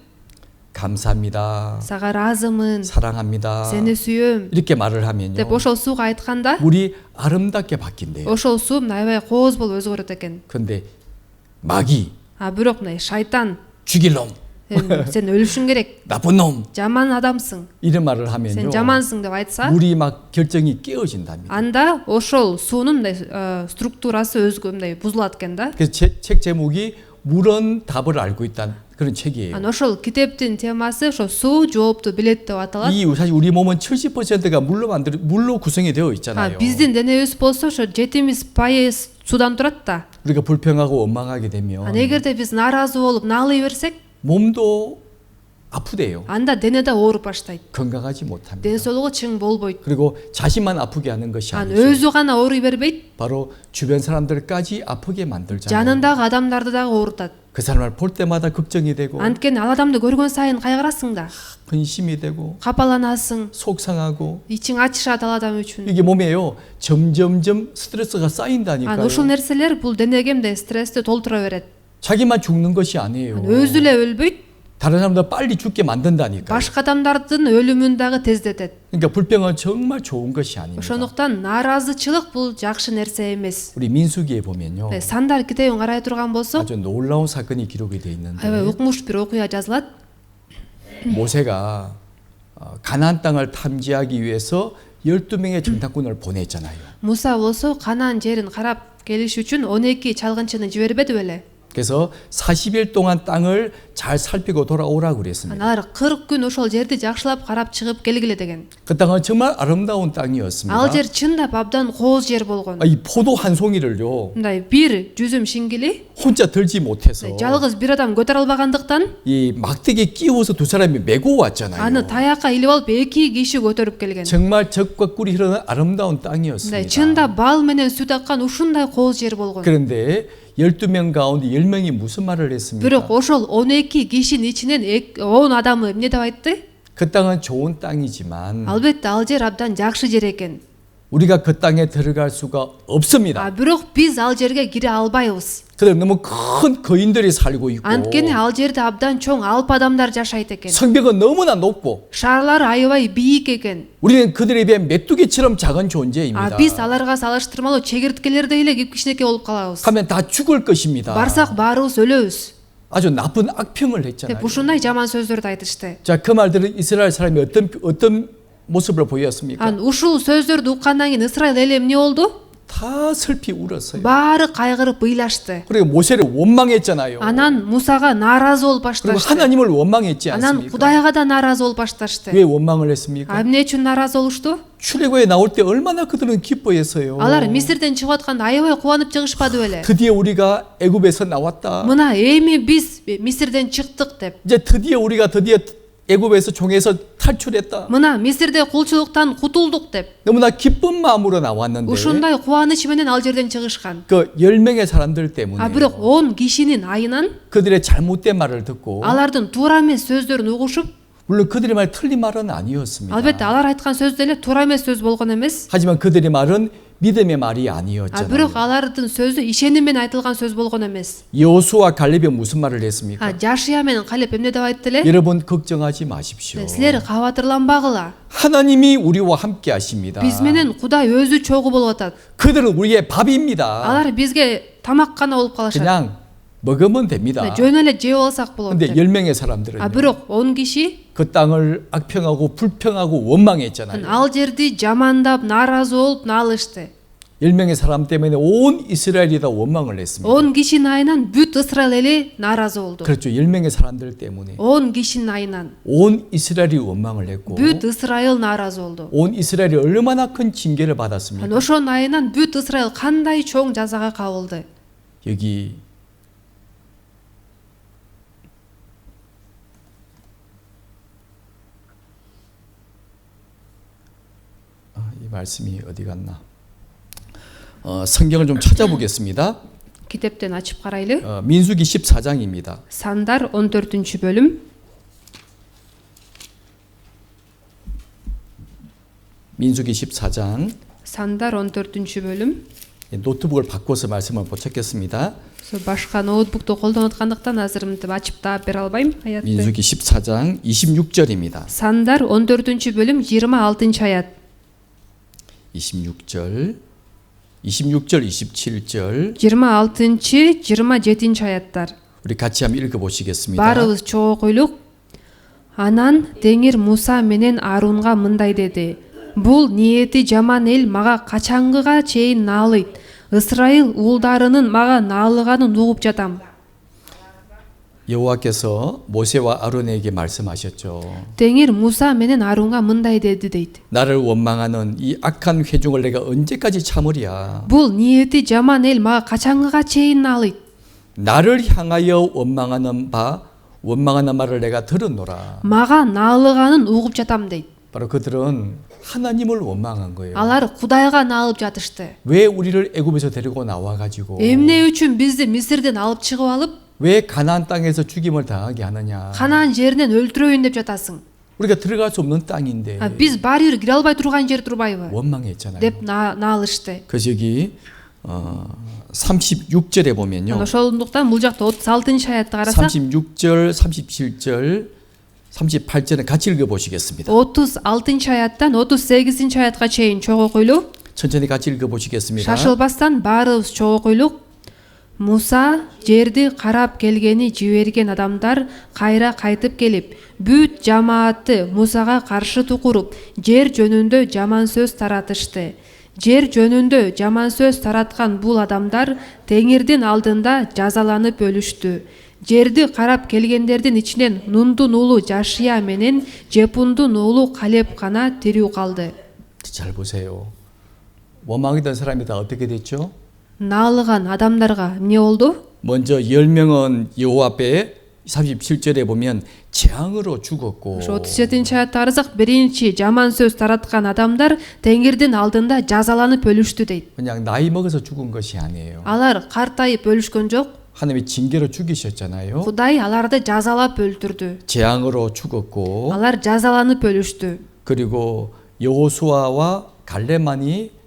감사합니다. сага ыраазымын, 사랑합니다. сени сүйөм 이렇게 말을 하면요. деп ошол сууга айтканда, 물이 아름답게 바뀐대요. ошол суу аябай кооз болуп өзгөрөт экен. 그런데 마귀, бирок мындай шайтан, 죽일 놈, сен өлүшүң керек, 나쁜 놈 жаман адамсың, 이런 말을 сен 하면요. жамансың деп айтса, 물이 막 결정이 깨어진답니다. анда ошол суунун мындай структурасы мындай бузулат экен да. 그래서 책 제목이 물은 답을 알고 있다는 그런 책이에요. ошол китептин темасы ошо суу жоопту билет деп аталат. 이 사실 우리 몸은 70%가 물로 구성이 되어 있잖아요. биздин денебиз болсо ошо 70% суудан турат да. 우리가 불평하고 원망하게 되면 эгерде биз нааразы болуп наалый берсек, 몸도 아프대요. анда дене да ооруп баштайт. 건강하지 못합니다. ден соолугу чың болбойт. 그리고 자신만 아프게 하는 것이 아니죠. өзү гана ооруй бербейт, 바로 주변 사람들까지 아프게 만들잖아요. жанындагы адамдарды дагы оорутат. 그 사람을 볼 때마다 걱정이 되고 анткени ал адамды көргөн сайын кайгырасың да, 근심이 되고 капаланасың, 속상하고 ичиң ачышат ал адам үчүн. 이게 몸에요. 점점점 스트레스가 쌓인다니까요. ушул нерселер бул денеге мындай стрессти толтура берет. 자기만 죽는 것이 아니에요. өзү эле өлбөйт, 다른 사람들 빨리 죽게 만든다니까요. башка адамдардын өлүмүн дагы тездетет. 그러니까 불평은 정말 좋은 것이 아닙니다. ошондуктан нааразычылык бул жакшы нерсе эмес. 우리 민수기에 보면요. сандар китебин карай турган болсок, 아주 놀라운 사건이 기록이 되어 있는데 аябай укмуш бир окуя жазылат. 모세가 가나안 땅을 탐지하기 위해서 12명의 정탐꾼을 보냈잖아요. муса болсо Канаан жерин карап келиш үчүн 12 чалгынчыны жибербеди беле? 그래서 40일 동안 땅을 잘 살피고 돌아오라고 그랬습니다. Алар 40 күн ошол жерди жакшылап карап чыгып келгиле деген. 그 땅은 정말 아름다운 땅이었습니다. Ал жер чындап абдан кооз жер болгон. 이 포도 한 송이를요 Мындай бир жүзүм шиңгили 혼자 들지 못해서 жалгыз бир адам көтөрө албагандыктан 이 막대기에 끼워서 두 사람이 메고 왔잖아요. аны таякка илип алып 2 киши көтөрүп келген. 정말 젖과 꿀이 흐르는 아름다운 땅이었습니다. чындап бал менен сүт аккан ушундай кооз жер болгон. 그런데 12명 가운데 10명이 무슨 말을 했습니까? Бирок ошол 12 кишинин ичинен 10 адамы эмне деп айтты? 그 땅은 좋은 땅이지만 Албетте ал жер абдан жакшы жер экен. 우리가 그 땅에 들어갈 수가 없습니다. Бирок биз ал жерге кире албайбыз. 그들 너무 큰 거인들이 살고 있고 Анткени ал жерде абдан чоң алп адамдар жашайт экен. 성벽은 너무나 높고 Шаарлар аябай бийик экен. 우리는 그들에 비해 메뚜기처럼 작은 존재입니다. Биз аларга салыштырмалуу чегирткелердей эле кичинекей болуп калабыз. 하면 다 죽을 것입니다. Барсак баарыбыз өлөбүз. 아주 나쁜 악평을 деп 했잖아요. ушундай жаман сөздөрдү айтышты. 자, 그 말들은 이스라엘 사람이 어떤 모습을 보였습니까? Ушул сөздөрдү уккандан кийин Исраил эли эмне болду? 다 슬피 울었어요. Баары кайгырып ыйлашты. 그리고 모세를 원망했잖아요. Анан Мусага нааразы болуп 그리고 башташты. 하나님을 원망했지 Анан 않습니까? Кудайга да нааразы болуп башташты. 왜 원망을 했습니까? Эмне үчүн нааразы болушту? 출애굽에 나올 때 얼마나 그들은 기뻐했어요. Алар Мисирден чыгып атканда аябай кубанып чыгышпады беле? 드디어 우리가 애굽에서 나왔다. Мына эми биз Мисирден чыктык деп. 이제 드디어 애굽에서 종에서 탈출했다. Мына Мисирде кулчулуктан кутулдук деп. 너무나 기쁜 마음으로 나왔는데 Ушундай кубаныч менен ал жерден чыгышкан. 그 10명의 사람들 때문에 Бирок 10 кишинин айынан 그들의 잘못된 말을 듣고 алардын туура эмес сөздөрүн угушуп, 물론 그들의 말 틀린 말은 아니었습니다. албетте алар айткан сөз деле туура эмес сөз болгон эмес. 하지만 그들의 말은 믿음의 말이 Бирок 아니었잖아요. алардын сөзү ишеним менен айтылган сөз болгон эмес. 여호수아 갈렙이 무슨 말을 했습니까? Жашия менен Калеп эмне деп айтты эле? 여러분 걱정하지 마십시오. Силер кабатырланбагыла. 하나님이 우리와 함께 하십니다. Биз менен Кудай өзү чогуу болуп атат. 그들은 우리의 밥입니다. Алар бизге тамак гана болуп калышат. 그냥 먹으면 됩니다. жөн эле жеп алсак болот. 근데 10명의 사람들은 Бирок 10 киши 그 땅을 악평하고 불평하고 원망했잖아요. ал жерди жамандап, нааразы болуп наалышты. 10명의 사람 때문에 온 이스라엘이 다 원망을 했습니다. 10 кишинин айынан бүт Исраил эли нааразы болду. 그렇죠. 10명의 사람들 때문에 10 кишинин айынан 온 이스라엘이 원망을 했고 бүт Исраил нааразы болду. 온 이스라엘이 얼마나 큰 징계를 받았습니까? Ошонун айынан бүт Исраил кандай чоң жазага кабылды. 여기 이 말씀이 어디 갔나? 성경을 좀 찾아보겠습니다. Китептен ачып карайлы. 민수기 14장입니다. Сандар 14-бөлүм. 민수기 14장. Сандар 14-бөлүм. 노트북을 바꿔서 말씀을 못 찾겠습니다. Башка ноутбукту колдонуп аткандыктан азыр мынтип ачып таап бере албайм аятты. 민수기 14장 26절입니다. Сандар 14-бөлүм 26-аят. 26절, 27절 26-27 аяттар. 우리 같이 한번 읽어보시겠습니다. Баарыбыз чогуу окуйлук. Анан Теңир Муса менен Арунга мындай деди: Бул ниети жаман эл мага качангыга чейин наалыйт. Ысрайыл уулдарынын мага наалыганын угуп жатам. 여호와께서 모세와 아론에게 말씀하셨죠. Теңир Муса менен Арунга мындай деди дейт. 나를 원망하는 이 악한 회중을 내가 언제까지 참으랴. Бул ниети жаман эл мага качангыга чейин наалыйт. 나를 향하여 원망하는 말을 내가 들었노라. Мага наалыганын угуп жатам дейт. 바로 그들은 하나님을 원망한 거예요. Алар Кудайга наалып жатышты. 왜 우리를 애굽에서 데리고 나와 가지고 Эмне үчүн бизди Мисирден алып чыгып алып, 왜 가나안 땅에서 죽임을 당하게 하느냐. Канаан жеринен өлтүрөйүн деп жатасың? 우리가 들어갈 수 없는 땅인데 Биз баары бир кире албай турган жер турбайбы? 원망했잖아요. деп наалышты. 그래서 여기 36절에 보면요. Ошондуктан бул жакта 36-аятты карасак, 36절, 37절, 38절은 같이 읽어보시겠습니다. 36-аяттан 38-аятка чейин чогуу окуйлу. 천천히 같이 읽어보시겠습니다. Шашылбастан баарыбыз чогуу окуйлук. Муса жерди карап келгени жиберген адамдар кайра кайтып келип, бүт жамаатты Мусага каршы тукуруп, жер жөнүндө жаман сөз таратышты. жер жөнүндө жаман сөз тараткан бул адамдар Теңирдин алдында жазаланып өлүштү. Жерди карап келгендердин ичинен Нундун уулу Жашия менен Жепундун уулу Калеб гана тирүү калды. 잘 보세요. 원망이던 사람이 다 어떻게 됐죠? Наалыган адамдарга эмне болду? 먼저 10명은 여호와 앞에 37절에 보면 재앙으로 죽었고 37-аятта карасак, биринчи жаман сөз тараткан адамдар Теңирдин алдында жазаланып өлүштү дейт. 그냥 나이 먹어서 죽은 것이 아니에요. Алар картайып өлүшкөн жок. 하나님이 징계로 죽이셨잖아요. Кудай аларды жазалап өлтүрдү. 재앙으로 죽었고 Алар жазаланып өлүштү. 그리고 여호수아와 갈렙만이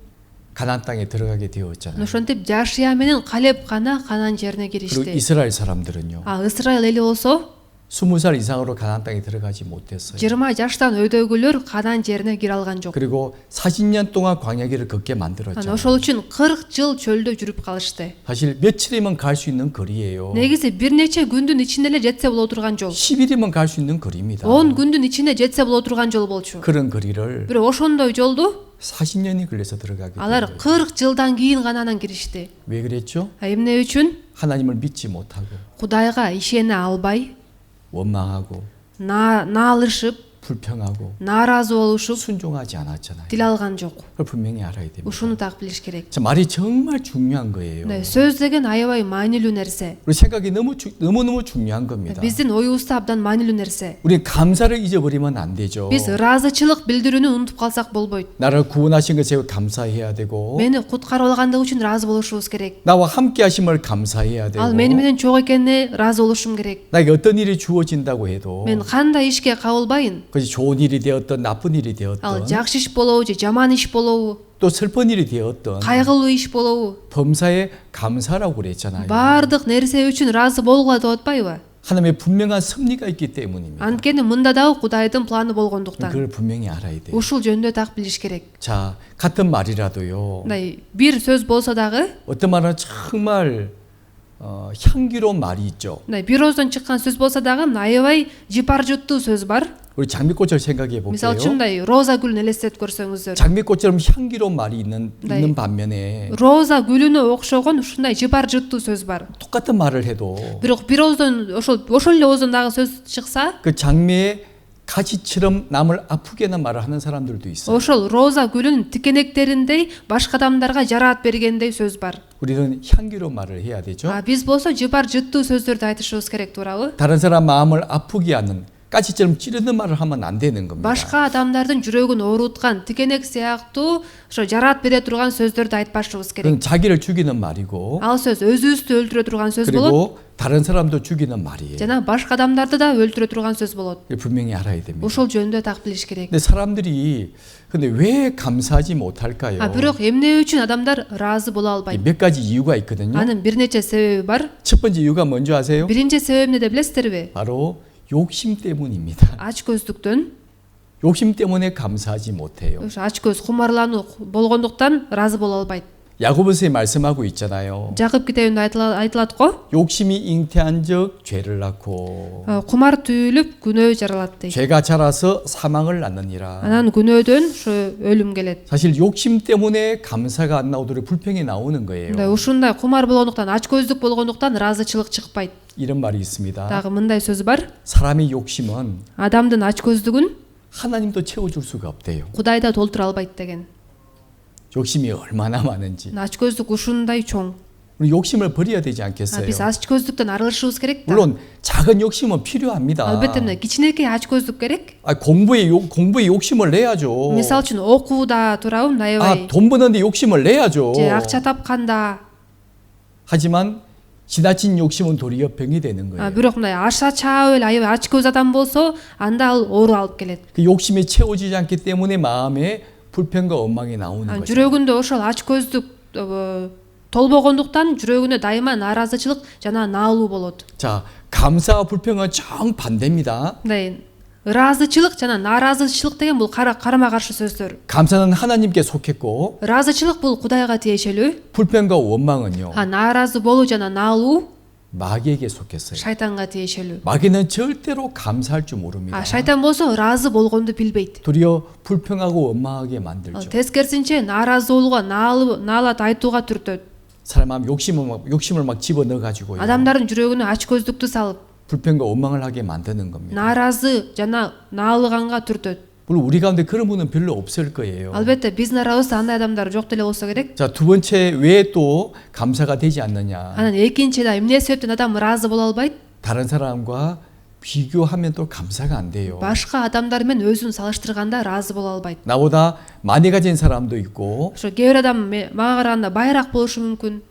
가나안 땅에 들어가게 되었잖아요. Ошентип Жашия менен Калеб гана Канаан жерине 그리고 киришти. 이스라엘 사람들은요. Исраил эли болсо 20살 이상으로 가나안 땅에 들어가지 못했어요. 20 жаштан өйдөгүлөр Канаан жерине кире алган жок. 그리고 40년 동안 광야길을 걷게 만들었잖아요. Ошол үчүн 40 жыл чөлдө жүрүп калышты. 사실 며칠이면 갈 수 있는 거리예요. Негизи бир нече күндүн ичинде эле жетсе боло турган жол. 10일이면 갈 수 있는 거리입니다. 10 күндүн ичинде жетсе боло турган жол болчу. 그런 거리를 Бирок ошондой жолду 40년이 걸려서 들어가게 алар 돼요. 40 жылдан кийин гана анан киришти. 왜 그랬죠? Эмне үчүн? 하나님을 믿지 못하고 Кудайга ишене албай, 원망하고 наалышып, 불평하고 нааразы болушуп, 순종하지 않았잖아요. тил алган жок. 그걸 분명히 알아야 됩니다. Ушуну так билиш керек. 자, 말이 정말 중요한 거예요. Сөз деген аябай маанилүү нерсе. 우리 생각이 너무너무 중요한 겁니다. Биздин оюбуз да абдан маанилүү нерсе. 우리 감사를 잊어버리면 안 되죠. Биз ыраазычылык билдирүүнү унутуп калсак болбойт. 나를 구원하신 것에 감사해야 되고 Мени куткарып алгандыгы үчүн ыраазы болушубуз керек. 나와 함께 하심을 감사해야 되고 Ал мени менен чогуу экенине ыраазы болушум керек. 나에게 어떤 일이 주어진다고 해도 Мен кандай ишке кабылбайын. 그것이 좋은 일이 되었던 나쁜 일이 Ал 되었던 жакшы иш болобу же жаман иш болобу, 또 슬픈 일이 되었던 кайгылуу иш болобу, 범사에 감사라고 그랬잖아요. баардык нерсе үчүн ыраазы болгула деп атпайбы? 하나님의 분명한 섭리가 있기 때문입니다. Анткени мында дагы Кудайдын планы болгондуктан. 그걸 분명히 알아야 돼요. Ушул жөнүндө так билиш керек. 자, 같은 말이라도요. Мындай бир сөз болсо дагы, 어떤 말은 정말 향기로운 말이 있죠. мындай бир ооздон чыккан сөз болсо дагы аябай жыпар-жыттуу сөз бар. 우리 장미꽃을 생각해 볼게요. Мисалы үчүн мындай роза гүлүн элестетип көрсөңүздөр. 장미꽃처럼 향기로운 말이 있는 네. 반면에 Роза гүлүнө окшогон ушундай жыпар-жыттуу сөз бар. 똑같은 말을 해도 Бирок бир ооздон ошол эле ооздон дагы сөз чыкса, 그 장미의 가지처럼 남을 아프게 하는 말을 하는 사람들도 있어요. ошол роза гүлүн тикенектериндей башка адамдарга жараат бергендей сөз бар. 우리는 향기로운 말을 해야 되죠. Биз болсо жыпар-жыттуу сөздөрдү айтышыбыз керек, туурабы? 다른 사람 마음을 아프게 하는 가지처럼 찌르는 말을 하면 안 되는 겁니다. Башка адамдардын жүрөгүн ооруткан, тикенек сыяктуу ошо жараат бере турган сөздөрдү айтпашыбыз керек. 그건 자기를 죽이는 말이고 Ал сөз өзүбүздү өлтүрө турган сөз болот, 그리고 다른 사람도 죽이는 말이에요. жана башка адамдарды да өлтүрө турган сөз болот. 이걸 분명히 알아야 됩니다. Ошол жөнүндө так билиш керек. 근데 사람들이 근데 왜 감사하지 못할까요? Бирок эмне үчүн адамдар ыраазы боло албайт? 몇 가지 이유가 있거든요. Анын бир нече себеби бар. 첫 번째 이유가 뭔지 아세요? Биринчи себеп эмне деп билесиздерби? 바로 욕심 때문입니다. Ач көздүктөн. 욕심 때문에 감사하지 못해요. Ошо ач көз кумарлануу болгондуктан ыраазы боло албайт. 야고보서에 말씀하고 있잖아요. Жакып китебинде айтылат го, 욕심이 잉태한 적 죄를 낳고 кумар түйүлүп күнөө жаралат дейт. 죄가 자라서 사망을 낳느니라. Анан күнөөдөн ошо өлүм келет. 사실 욕심 때문에 감사가 안 나오도록 불평이 나오는 거예요. Мындай ушундай кумар болгондуктан, ач көздүк болгондуктан ыраазычылык чыкпайт. 이런 말이 있습니다. Дагы мындай сөз бар. 사람의 욕심은 Адамдын ач көздүгүн 하나님도 채워줄 수가 없대요. Кудай да толтура албайт деген. 욕심이 얼마나 많은지. Ач көздүк ушундай чоң. 우리 욕심을 버려야 되지 않겠어요? Биз ач көздүктөн арылышыбыз керек да. 물론 작은 욕심은 필요합니다. Албетте мына кичинекей ач көздүк керек. 공부에 욕심을 내야죠. Мисалы үчүн окууда туурабы, аябай 돈 버는데 욕심을 내야죠. же акча тапканда. 하지만 지나친 욕심은 도리어 병이 되는 거예요. Бирок мындай аша чаап эле аябай ач көз адам болсо, анда ал оору алып келет. 그 욕심이 채워지지 않기 때문에 마음에 불평과 원망이 나오는 거죠. жүрөгүндө ошол ач көздүк толбогондуктан жүрөгүнө дайыма нааразычылык жана наалуу болот. 자, 감사와 불평은 정반대입니다. мындай ыраазычылык жана нааразычылык деген бул карама каршы сөздөр. 감사는 하나님께 속했고 ыраазычылык бул Кудайга тиешелүү, 불평과 원망은요. нааразы болуу жана наалуу 마귀에게 속했어요. шайтанга тиешелүү. 마귀는 절대로 감사할 줄 모릅니다. Шайтан болсо ыраазы болгонду билбейт. 도리어 불평하고 원망하게 만들죠. Тескерисинче нааразы болууга, наалат айтууга түртөт. 사람 욕심을 막 집어넣어 가지고요. Адамдардын жүрөгүнө ачкөздүктү салып, 불평과 원망을 하게 만드는 겁니다. нааразы жана наалыганга түртөт. 물론 우리 가운데 그런 분은 별로 없을 거예요. Албетте биздин арабызда андай адамдар жок деле болсо керек. 자, 두 번째 왜 또 감사가 되지 않느냐? Анан экинчиде эмне себептен адам ыраазы боло албайт? 다른 사람과 비교하면 또 감사가 안 돼요. Башка адамдар менен өзүн салыштырганда ыраазы боло албайт. 나보다 많이 가진 사람도 있고 Ошо кээ бир адам мага караганда байыраак болушу мүмкүн.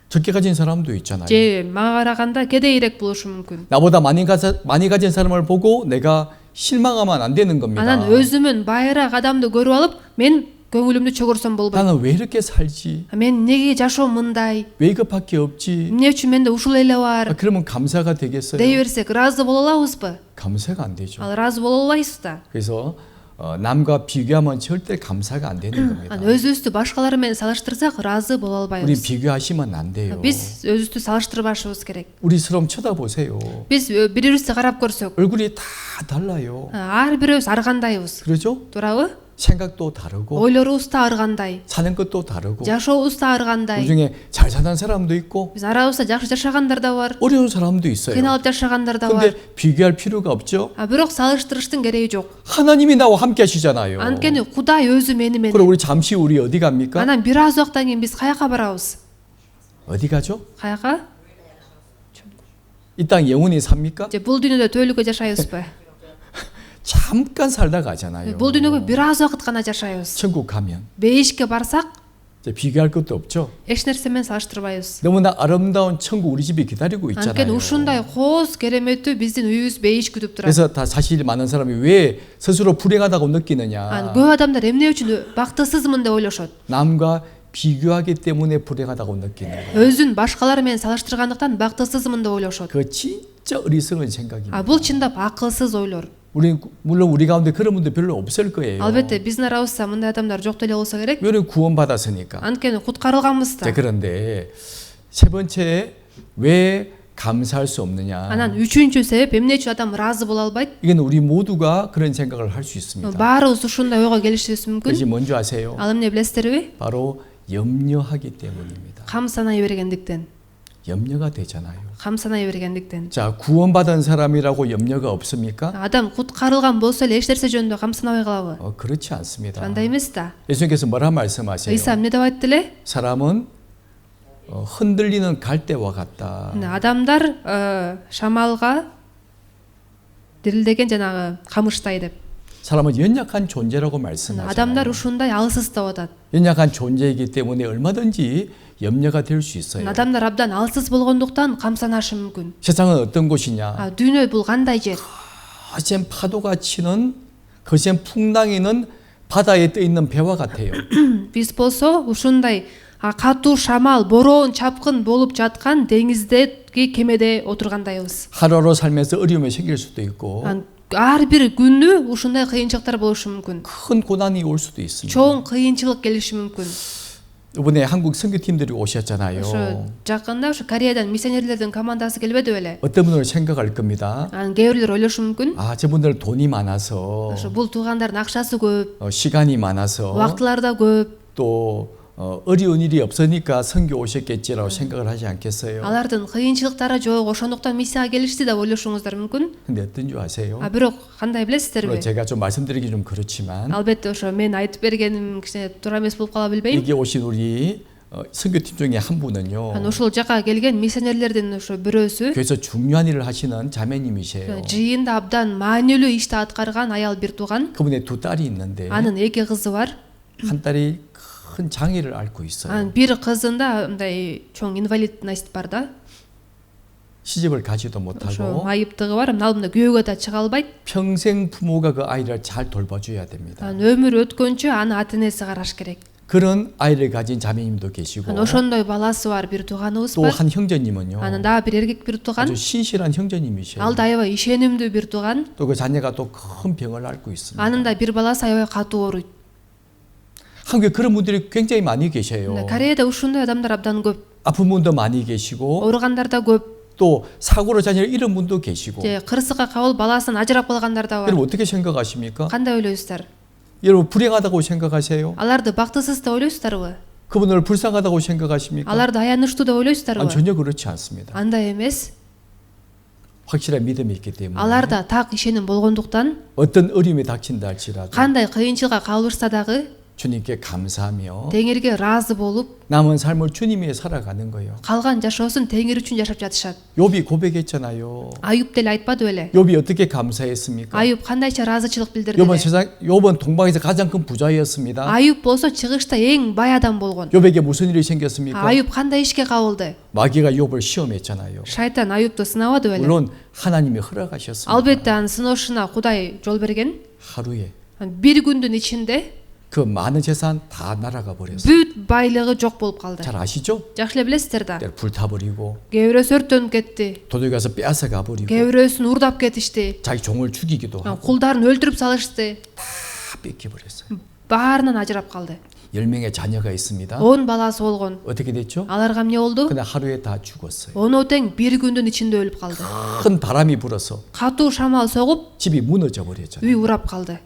적게 가진 사람도 있잖아요. Же мага караганда кедейирээк болушу мүмкүн. 나보다 많이 가진 사람을 보고 내가 실망하면 안 되는 겁니다. Анан өзүмөн байыраак адамды көрүп алып, мен көңүлүмдү чөгөрсөм болбойт. 나는 왜 이렇게 살지? Мен неге жашоом мындай? 왜 이것밖에 없지? Эмне үчүн менде ушул эле бар? 그러면 감사가 되겠어요? Дей берсек ыраазы боло алабызбы? 감사가 안 되죠. Ал ыраазы боло албайбыз да. 그래서 남과 비교하면 절대 감사가 안 되는 겁니다. Анан өзүбүздү башкалар менен салыштырсак ыраазы боло 우리 албайбыз. 비교하시면 안 돼요. Биз өзүбүздү салыштырбашыбыз керек. 우리 서로 쳐다보세요. Биз бири-бирибизди карап көрсөк, 얼굴이 다 달라요. ар бирөөбүз ар кандайбыз. 그렇죠? Туурабы? 생각도 다르고 Ойлорубуз да ар кандай, 사는 것도 다르고 жашообуз да ар 그 кандай. 중에 잘 사는 사람도 있고 Биз арабызда жакшы жашагандар да бар, 어려운 사람도 있어요. кыйналып жашагандар да 근데 бар. 비교할 필요가 없죠. Бирок салыштырыштын кереги жок. 하나님이 나와 함께 하시잖아요. Анткени Кудай өзү мени 그럼 менен. 우리 잠시 우리 어디 갑니까? Анан бир аз убактан кийин биз каяка барабыз? 어디 가죠? Каяка? 이 땅 영원히 삽니까? Же бул дүйнөдө төөлүккө жашайбызбы? 잠깐 살다 가잖아요. Бул дүйнөгө бир аз убакыт гана жашайбыз. 천국 가면 Бейишке барсак, 이제 비교할 것도 없죠. эч нерсе менен салыштырбайбыз. 너무나 아름다운 천국 우리 집에 기다리고 Анткени 있잖아요. ушундай кооз кереметтүү биздин үйүбүз бейиш күтүп турат. 그래서 다 사실 많은 사람이 왜 스스로 불행하다고 Анан 느끼느냐? көп адамдар эмне үчүн бактысызмын деп ойлошот. 남과 비교하기 때문에 불행하다고 느끼는 거예요. Өзүн башкалар менен салыштыргандыктан бактысызмын деп ойлошот. 그 진짜 어리석은 생각입니다. Бул чындап акылсыз ойлор. 물론 우리 가운데 그런 분들 별로 없을 거예요. Албетте биздин арабызда мындай адамдар жок деле болсо керек. 왜냐면 구원받았으니까. Анткени куткарылганбыз 자, да. 그런데 세 번째 왜 감사할 수 없느냐? Анан үчүнчү себеп эмне үчүн адам ыраазы боло албайт? 이건 우리 모두가 그런 생각을 할 수 있습니다. Баарыбыз ушундай ойго келишибиз 그것이 мүмкүн. 뭔지 아세요? Ал эмне билесиздерби? 바로 염려하기 때문입니다. Кам санай бергендиктен. 염려가 되잖아요. Кам санай бергендиктен. 자, 구원받은 사람이라고 염려가 없습니까? Адам куткарылган болсо эле эч нерсе жөнүндө кам санабай калабы? 그렇지 않습니다. Андай эмес да. 예수님께서 뭐라 말씀하세요? Ыйса эмне деп айтты эле? 사람은 흔들리는 갈대와 같다. Адамдар шамалга дирилдеген жанагы камыштай деп. 사람은 연약한 존재라고 말씀하잖아요. Адамдар ушундай алсыз деп атат. 연약한 존재이기 때문에 얼마든지 염려가 될 수 있어요. Адамдар абдан алсыз болгондуктан камсанашы мүмкүн. 세상은 어떤 곳이냐? Дүйнө бул кандай жер? 거센 파도가 치는 거센 풍랑이는 바다에 떠 있는 배와 같아요. Биз болсо ушундай катуу шамал, бороон, чапкын болуп жаткан деңиздеги кемеде отургандайбыз. 하루하루 살면서 어려움이 생길 수도 있고 Ар бир күнү ушундай кыйынчылыктар болушу мүмкүн. 큰 고난이 올 수도 있습니다. Чоң кыйынчылык келиши мүмкүн. 이번에 한국 선교팀들이 오셨잖아요. Ошо жакында ошо Кореядан миссионерлердин командасы келбеди беле? 어떤 분을 생각할 겁니다. Анан кээ бирлер ойлошу мүмкүн. 저분들 돈이 많아서 Ошо бул туугандардын акчасы көп, 시간이 많아서 убактылары да көп. 또 어려운 일이 없으니까 선교 오셨겠지라고 생각을 하지 않겠어요? Алардын кыйынчылыктары жок, ошондуктан миссияга келишти деп ойлошуңуздар мүмкүн. 근데 어떤 줄 아세요? Бирок кандай билесиздерби? 물론 제가 좀 말씀드리기 좀 그렇지만 Албетте ошо мен айтып бергеним кичине туура эмес болуп кала билбейм. 여기 오신 우리 선교팀 중에 한 분은요. Анан ушул жака келген миссионерлердин ошо бирөөсү 교회에서 중요한 일을 하시는 자매님이세요. жыйында абдан маанилүү ишти аткарган аял бир тууган. 그분의 두 딸이 있는데 Анын эки кызы бар. 한 딸이 큰 장애를 앓고 있어요. Анын бир кызында мындай чоң инвалидность бар да. 시집을 가지도 ошо 못하고 майыптыгы бар. Анан ал мында күйөөгө да чыга албайт. 평생 부모가 그 아이를 잘 돌봐줘야 됩니다. Анан өмүрү өткөнчө аны ата энеси караш керек. 그런 아이를 가진 자매님도 계시고 Анан ошондой баласы бар бир тууганыбыз 또 бар. 한 형제님은요. Анан дагы бир эркек бир тууган. 아주 신실한 형제님이셔요. Ал да аябай ишенимдүү бир тууган. 또 그 자녀가 또 큰 병을 앓고 있습니다. Анын да бир баласы аябай катуу ооруйт. 한국에 그런 분들이 굉장히 많이 계셔요. 네, Кореяда ушундай адамдар абдан көп. 아픈 분도 많이 계시고 Ооругандар да көп. 또 사고로 자녀를 잃은 분도 계시고. Же кырсыкка кабыл баласын ажырап калгандар да бар. 여러분 어떻게 생각하십니까? Кандай ойлойсуздар? 여러분 불행하다고 생각하세요? Аларды бактысыз деп ойлойсуздарбы? 그분을 불쌍하다고 생각하십니까? Аларды аянычтуу деп ойлойсуздарбы? 전혀 그렇지 않습니다. Андай эмес. 확실한 믿음이 있기 때문에 Аларда так ишеним болгондуктан 어떤 어려움이 닥친다 할지라도 кандай кыйынчылыкка кабылышса дагы 주님께 감사하며 Теңирге ыраазы болуп, 남은 삶을 주님 위해 살아가는 거예요. калган жашоосун Теңир үчүн жашап жатышат. 욥이 고백했잖아요. Аюп деле айтпады беле? 욥이 어떻게 감사했습니까? Аюп кандайча ыраазычылык билдирди? 욥은 동방에서 가장 큰 부자였습니다. Аюп болсо чыгышта эң бай адам болгон. 욥에게 무슨 일이 생겼습니까? Аюп кандай ишке кабылды? 마귀가 욥을 시험했잖아요. Шайтан Аюпту сынабады беле? 물론 하나님이 허락하셨습니다. Албетте анын сыноошуна Кудай жол берген. 하루에 Бир күндүн ичинде 그 많은 재산 다 날아가 버렸어요. бүт байлыгы жок болуп калды. 잘 아시죠? Жакшы эле билесиздер да. 불타버리고 Кээ бирөөсү өрттөнүп кетти. 도둑이 가서 빼앗아가 버리고 Кээ бирөөсүн урдап кетишти. 자기 종을 죽이기도 하고 Кулдарын өлтүрүп салышты. 다 뺏겨버렸어요. Баарынан ажырап калды. 10명의 자녀가 있습니다. 10 баласы болгон. 어떻게 됐죠? Аларга эмне болду? 그냥 하루에 다 죽었어요. Оно тең бир күндүн ичинде өлүп калды. 큰 바람이 불어서 Катуу шамал согуп, 집이 무너져 버렸잖아요. үй урап калды.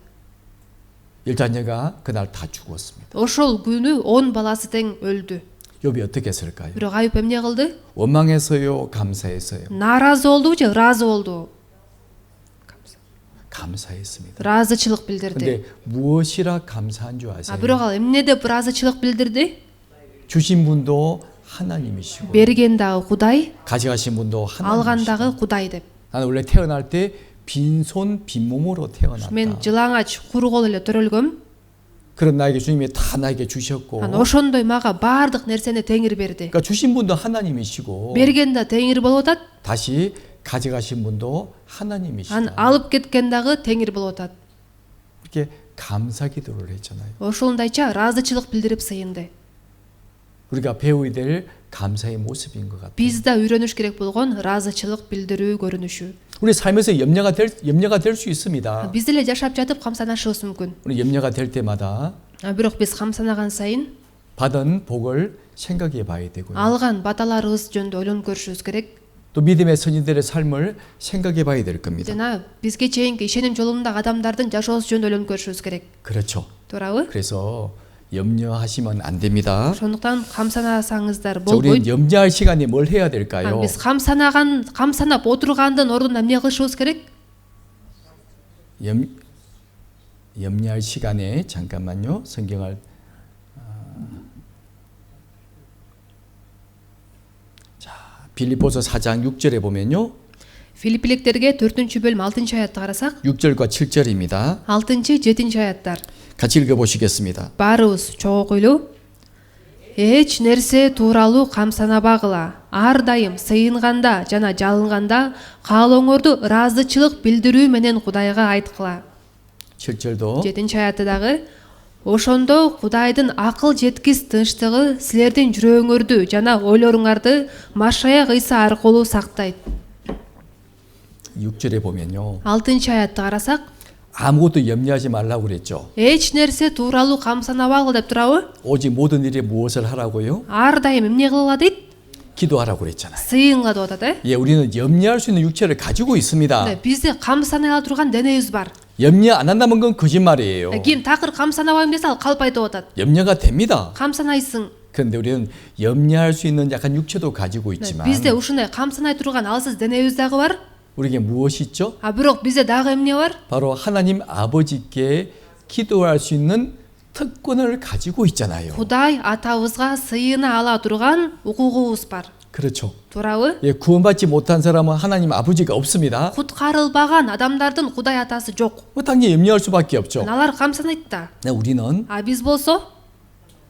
10자녀가 그날 다 죽었습니다. Ошол күнү 10 баласы тең өлдү. 욥이 어떻게 했을까요? Бирок Аюп эмне кылды? 원망했어요, 감사했어요. Нааразы болдубу же ыраазы болду? 감사했습니다. ыраазычылык билдирди. 근데 무엇이라 감사한 줄 아세요? Бирок ал эмне деп ыраазычылык билдирди? 주신 분도 하나님이시고 Берген дагы Кудай, 가져가신 분도 алган 하나님이시고 дагы Кудай деп. 나는 원래 태어날 때 빈손 빈몸으로 태어났다. Мен жылаңач куру кол эле төрөлгөм. 그런 나에게 주님이 다 나에게 주셨고 Анан ошондой мага баардык нерсени Теңир берди. 그러니까 주신 분도 하나님이시고 Берген да Теңир болуп атат, 다시 가져가신 분도 анан 하나님이시다. алып кеткен дагы Теңир болуп атат. 이렇게 감사 기도를 했잖아요. Ошондайча ыраазычылык билдирип сыйынды. 우리가 배워야 될 감사의 모습인 것 같아요. Биз да үйрөнүш керек болгон ыраазычылык билдирүү көрүнүшү. 우리 삶에서 염려가 될 수 있습니다. Биз деле жашап жатып камсанышыбыз мүмкүн. 우리 염려가 될 때마다 Бирок биз камсанаган сайын 받은 복을 생각해 봐야 되고요. алган баталарыбыз жөнүндө ойлонуп көрүшүбүз керек. 또 믿음의 선인들의 삶을 생각해 봐야 될 겁니다. Жана бизге чейинки ишеним жолундагы адамдардын жашоосу жөнүндө ойлонуп көрүшүбүз керек. 그렇죠. туурабы? 그래서 염려하시면 안 됩니다. ошондуктан камсанасаңыздар 자, 우리는 болбойт. 염려할 시간에 뭘 해야 될까요? Биз камсанап отургандын ордуна эмне кылышыбыз керек? 염려할 시간에 잠깐만요. 성경을 자, 빌립보서 4장 6절에 보면요. Филиппиликтерге 4-бөлүм 6-аятты карасак, 6절과 7절입니다. 6-7 аяттар. 같이 읽어보시겠습니다. Баарыбыз чогуу окуйлу. Эч нерсе тууралуу камсанабагыла. Ар дайым сыйынганда жана жалынганда каалооңорду ыраазычылык билдирүү менен Кудайга айткыла. 7절도 7-аятты дагы ошондо Кудайдын акыл жеткис тынчтыгы силердин жүрөгүңөрдү жана ойлоруңарды Машаяк Ыйса аркылуу сактайт. 6절에 보면요. 6-аятты карасак, 아무것도 염려하지 말라고 그랬죠. эч нерсе тууралуу камсанабагыла деп турабы? 오직 모든 일에 무엇을 하라고요? Ар дайым эмне кылгыла дейт? 기도하라고 그랬잖아요. Сыйынга деп атат, 예, 우리는 염려할 수 있는 육체를 가지고 있습니다. Бизде камсанай ала турган денебиз бар. 염려 안 한다는 건 거짓말이에요. Ким такыр камсанабайм десе ал калп айтып атат. 염려가 됩니다. Камсанайсың. 그런데 우리는 염려할 수 있는 약간 육체도 가지고 있지만 Бизде ушундай камсанай турган алсыз денебиз дагы бар. 우리에게 무엇이 있죠? Бирок бизде дагы эмне бар? 바로 하나님 아버지께 기도할 수 있는 특권을 가지고 있잖아요. Кудай атабызга сыйына ала турган укугубуз бар. 그렇죠. туурабы? 예, 구원받지 못한 사람은 하나님 아버지가 없습니다. Куткарылбаган адамдардын Кудай атасы жок. 당연히 염려할 수밖에 없죠. Алар камсанайт да. 우리는 Биз болсо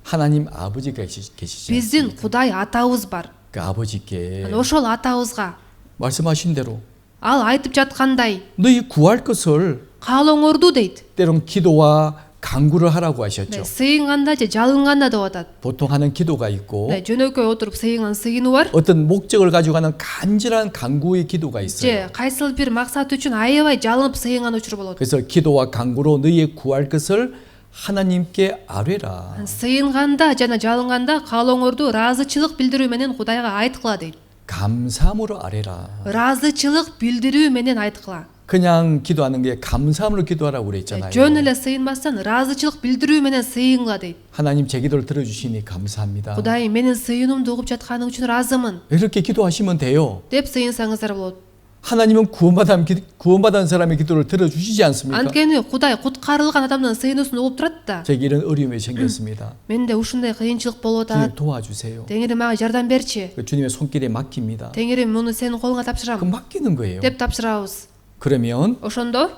하나님 아버지가 계시죠. биздин Кудай атабыз бар. 그 아버지께 Ошол атабызга 말씀하신 대로 ал айтып жаткандай 너희 구할 것을 каалооңорду дейт. 때론 기도와 간구를 하라고 하셨죠. сыйынганда же жалынганда деп атат. 보통 하는 기도가 있고 жөнөкөй отуруп сыйынган сыйынуу бар. 어떤 목적을 가지고 하는 간절한 간구의 기도가 있어요. же кайсыл бир максат үчүн аябай жалынып сыйынган учур болот. 그래서 기도와 간구로 너희의 구할 것을 하나님께 아뢰라. сыйынганда жана жалынганда каалооңорду ыраазычылык билдирүү менен Кудайга айткыла дейт. 감사함으로 아뢰라. ыраазычылык билдирүү менен айткыла. 그냥 기도하는 게 감사함으로 기도하라고 그랬잖아요. жөн эле сыйынбастан ыраазычылык билдирүү менен сыйынгыла дейт. 하나님 제 기도를 들어주시니 감사합니다. Кудай менин сыйынымды угуп жатканың үчүн ыраазымын 이렇게 기도하시면 돼요. деп сыйынсаңыздар болот. 하나님은 구원받은 사람의 기도를 들어주시지 않습니까? Анткени Кудай куткарылган адамдын сыйынуусун угуп турат да. 제게 이런 어려움이 생겼습니다. Менде ушундай кыйынчылык болуп 주님 атат. 도와주세요. Теңири мага жардам берчи. 그 주님의 손길에 맡깁니다. Теңири муну сенин колуңа 그 тапшырам 맡기는 거예요. деп тапшырабыз. 그러면 Ошондо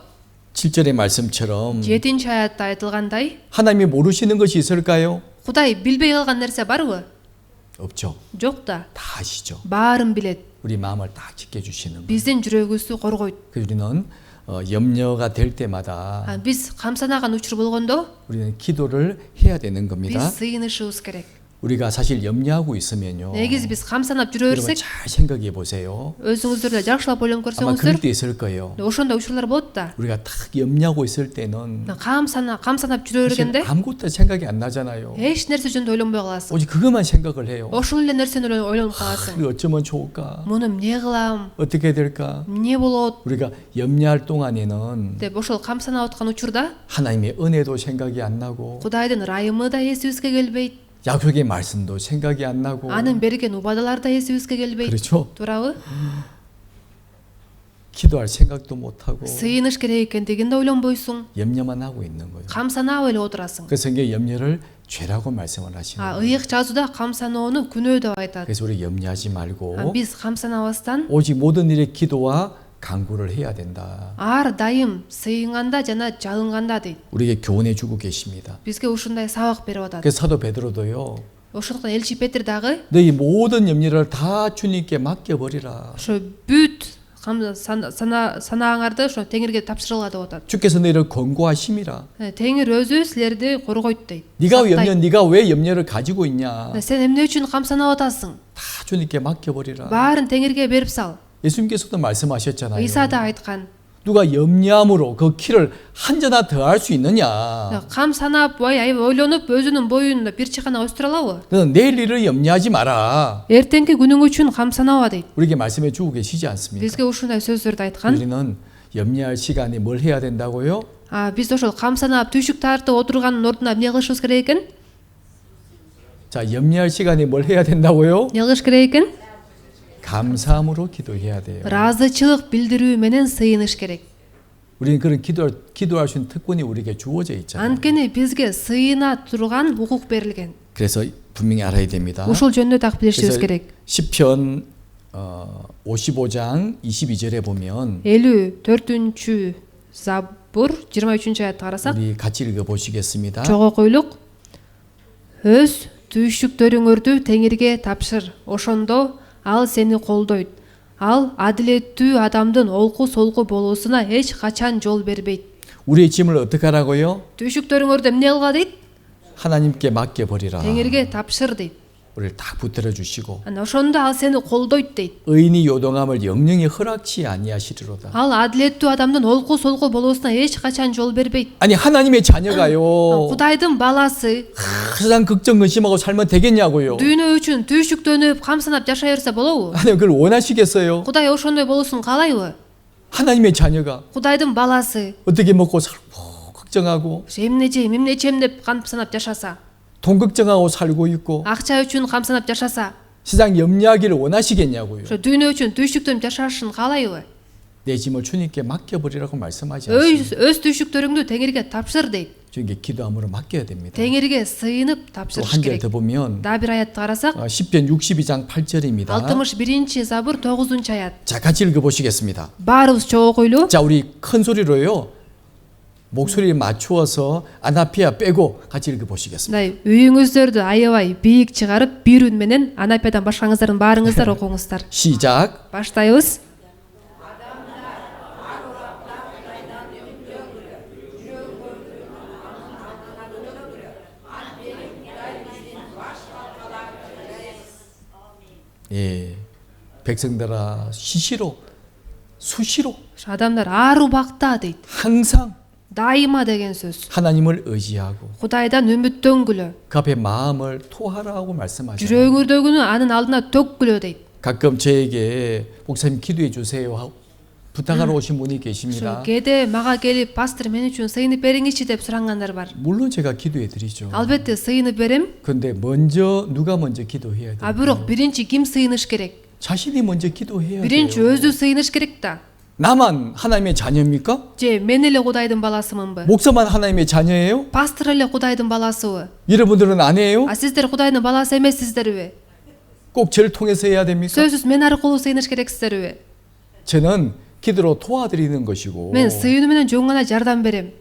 7절의 말씀처럼 7 аятта айтылгандай 하나님이 모르시는 것이 있을까요? Кудай билбей калган нерсе барбы? 없죠. Жок да. 다 아시죠. Баарын билет. 우리 마음을 다 지켜주시는 거예요. Биздин жүрөгүбүздү коргойт. 그래서 우리는 염려가 될 때마다 Биз камсанаган учур болгондо 우리는 기도를 해야 되는 биз 겁니다. сыйынышыбыз керек. 우리가 사실 염려하고 있으면요. Негизи биз камсанап жүрө 여러분 берсек, 잘 생각해 보세요. өзүңүздөр эле жакшылап ойлонуп 아마 그럴 көрсөңүздөр, 때 있을 거예요. ошондой учурлар болот да. 우리가 딱 염려하고 있을 때는 камсанап жүрө 사실 бергенде 아무것도 생각이 안 나잖아요. эч нерсе жөнүндө ойлонбой каласың. 오직 그것만 생각을 해요. Ошол эле нерсени ойлонуп каласың. 우리 어쩌면 좋을까? Муну эмне кылам? 어떻게 될까? Эмне болот? 우리가 염려할 동안에는 деп ошол камсанап аткан учурда 하나님의 은혜도 생각이 안 나고 Кудайдын ырайымы да эсибизге келбейт. 약속의 말씀도 생각이 안 나고 Анын берген убадалары да эсибизге келбейт. 그렇죠? Туурабы? 기도할 생각도 못 하고 Сыйыныш керек экендигин да ойлонбойсуң. 염려만 하고 있는 거예요. Камсанап эле отурасың. 그래서 이게 염려를 죄라고 말씀을 하시는 거예요. Ыйык жазууда камсаноону күнөө деп айтат. 그래서 우리 염려하지 말고 Биз камсанабастан 오직 모든 일에 기도와 간구를 해야 된다. ар дайым сыйынганда жана жалынганда дейт. 우리에게 교훈해 주고 계십니다. Бизге ушундай сабак берип атат. 그래서 사도 베드로도요. Ошондуктан элчи Петр дагы 너희 모든 염려를 다 주님께 맡겨버리라. ошо бүт санааңарды ошо Теңирге тапшыргыла деп атат. 주께서 너희를 권고하심이라. Теңир өзү силерди коргойт дейт. 네가 왜 염려를 가지고 있냐? Сен эмне үчүн камсанап атасың? 다 주님께 맡겨버리라. Баарын Теңирге берип сал. 예수님께서도 말씀하셨잖아요. ыйса да айткан. 누가 염려함으로 그 키를 한 자나 더 할 수 있느냐? камсанап, ойлонуп өзүнүн боюн бир чыкана өстүрө алабы? 너는 내일 일을 염려하지 마라. Эртеңки күнүң үчүн камсанаба дейт. 우리에게 말씀해 주고 계시지 않습니까? Бизге ушундай сөздөрдү айткан. 우리는 염려할 시간에 뭘 해야 된다고요? Биз ошол камсанап, түйшүк тартып отурганын ордуна эмне кылышыбыз керек экен? 자, 염려할 시간에 뭘 해야 된다고요? Эмне кылыш керек экен? 감사함으로 기도해야 돼요. ыраазычылык билдирүү менен сыйыныш керек. 우리는 그런 기도할 수 있는 특권이 우리에게 주어져 있잖아요. Анткени бизге сыйына турган укук берилген. 그래서 분명히 알아야 됩니다. Ушул жөнүндө так билишибиз 그래서 керек. 시편 55장 22절에 보면 54-чү Забур 23-аятты карасак, 우리 같이 읽어 보시겠습니다. чогуу койлук. Өз түйшүктөрүңөрдү Теңирге тапшыр. Ошондо ал сени колдойт. Ал адилеттүү адамдын олку солку болуусуна эч качан жол бербейт. 우리의 짐을 어떻게 하라고요? Түйшүктөрүңөрдү эмне кылга дейт? 하나님께 맡겨 버리라. Теңирге тапшыр дейт. 우리를 다 붙들어 주시고 Ана ошондо ал сени колдойт дейт. 의인이 요동함을 영영이 허락치 아니하시리로다. Ал адилеттүү адамдын олку солку болуусуна эч качан жол бербейт. 아니 하나님의 자녀가요. Кудайдын баласы 항상 걱정 근심하고 살면 되겠냐고요. дүйнө үчүн түйшүктөнүп, камсанап жашай берсе болобу? 하나님 그걸 원하시겠어요? Кудай ошондой болуусун каалайбы? 하나님의 자녀가 Кудайдын баласы 어떻게 먹고 살고 걱정하고 эмне жейм, эмне ичем деп камсанап жашаса, 돈 걱정하고 살고 있고 акча үчүн камсанап жашаса, 세상 염려하기를 원하시겠냐고요. ошо дүйнө үчүн түйшүктөнүп жашашын каалайбы? 내 짐을 주님께 맡겨버리라고 말씀하지 않습니다. Өз түйшүктөрүңдү Теңирге тапшыр дейт. 주님께 기도함으로 맡겨야 됩니다. Tеңирге сыйынып 또 тапшырыш 한 절 керек. 더 보면 Да бир аятты карасак, 시편 62장 8절입니다. 61 Забур 9-аят. 자, 같이 읽어보시겠습니다. Баарыбыз чогуу койлуу. 자, 우리 큰 소리로요. 목소리를 맞추어서 아나피아 빼고 같이 읽어보시겠습니다. Мындай үйүңүздөрдү аябай бийик чыгарып, бир үн менен Анапиядан башкаңыздардын баарыңыздар окуңуздар. 시작. Баштайбыз. 예, 백성들아 수시로 Адамдар ар убакта дейт. 항상 дайыма деген сөз. 하나님을 의지하고 Кудайдан үмүттөнгүлө. 그 앞에 마음을 토하라고 말씀하잖아요. Жүрөгүңөрдөгүнү анын алдына төккүлө дейт. 가끔 저에게 목사님 기도해 주세요 하고 부탁하러 오신 분이 계십니다. Кээде мага келип, пастор мен үчүн сыйынып бериңичи деп сурангандар бар. 물론 제가 기도해 드리죠. Албетте сыйынып берем. 근데 먼저 누가 먼저 기도해야 А 돼요? бирок биринчи ким сыйыныш керек? 자신이 먼저 기도해야 Биринчи 돼요. өзү сыйыныш керек да. 나만 하나님의 자녀입니까? Же мен эле Кудайдын баласымынбы? 목사만 하나님의 자녀예요? Пастор эле Кудайдын баласыбы? 여러분들은 아니에요? А сиздер Кудайдын баласы эмессиздерби? 꼭 저를 통해서 해야 됩니까? Сөзсүз мен аркылуу сыйыныш керексиздерби? 저는 기도로 도와드리는 것이고 Мен сыйынуу менен жөн гана жардам берем.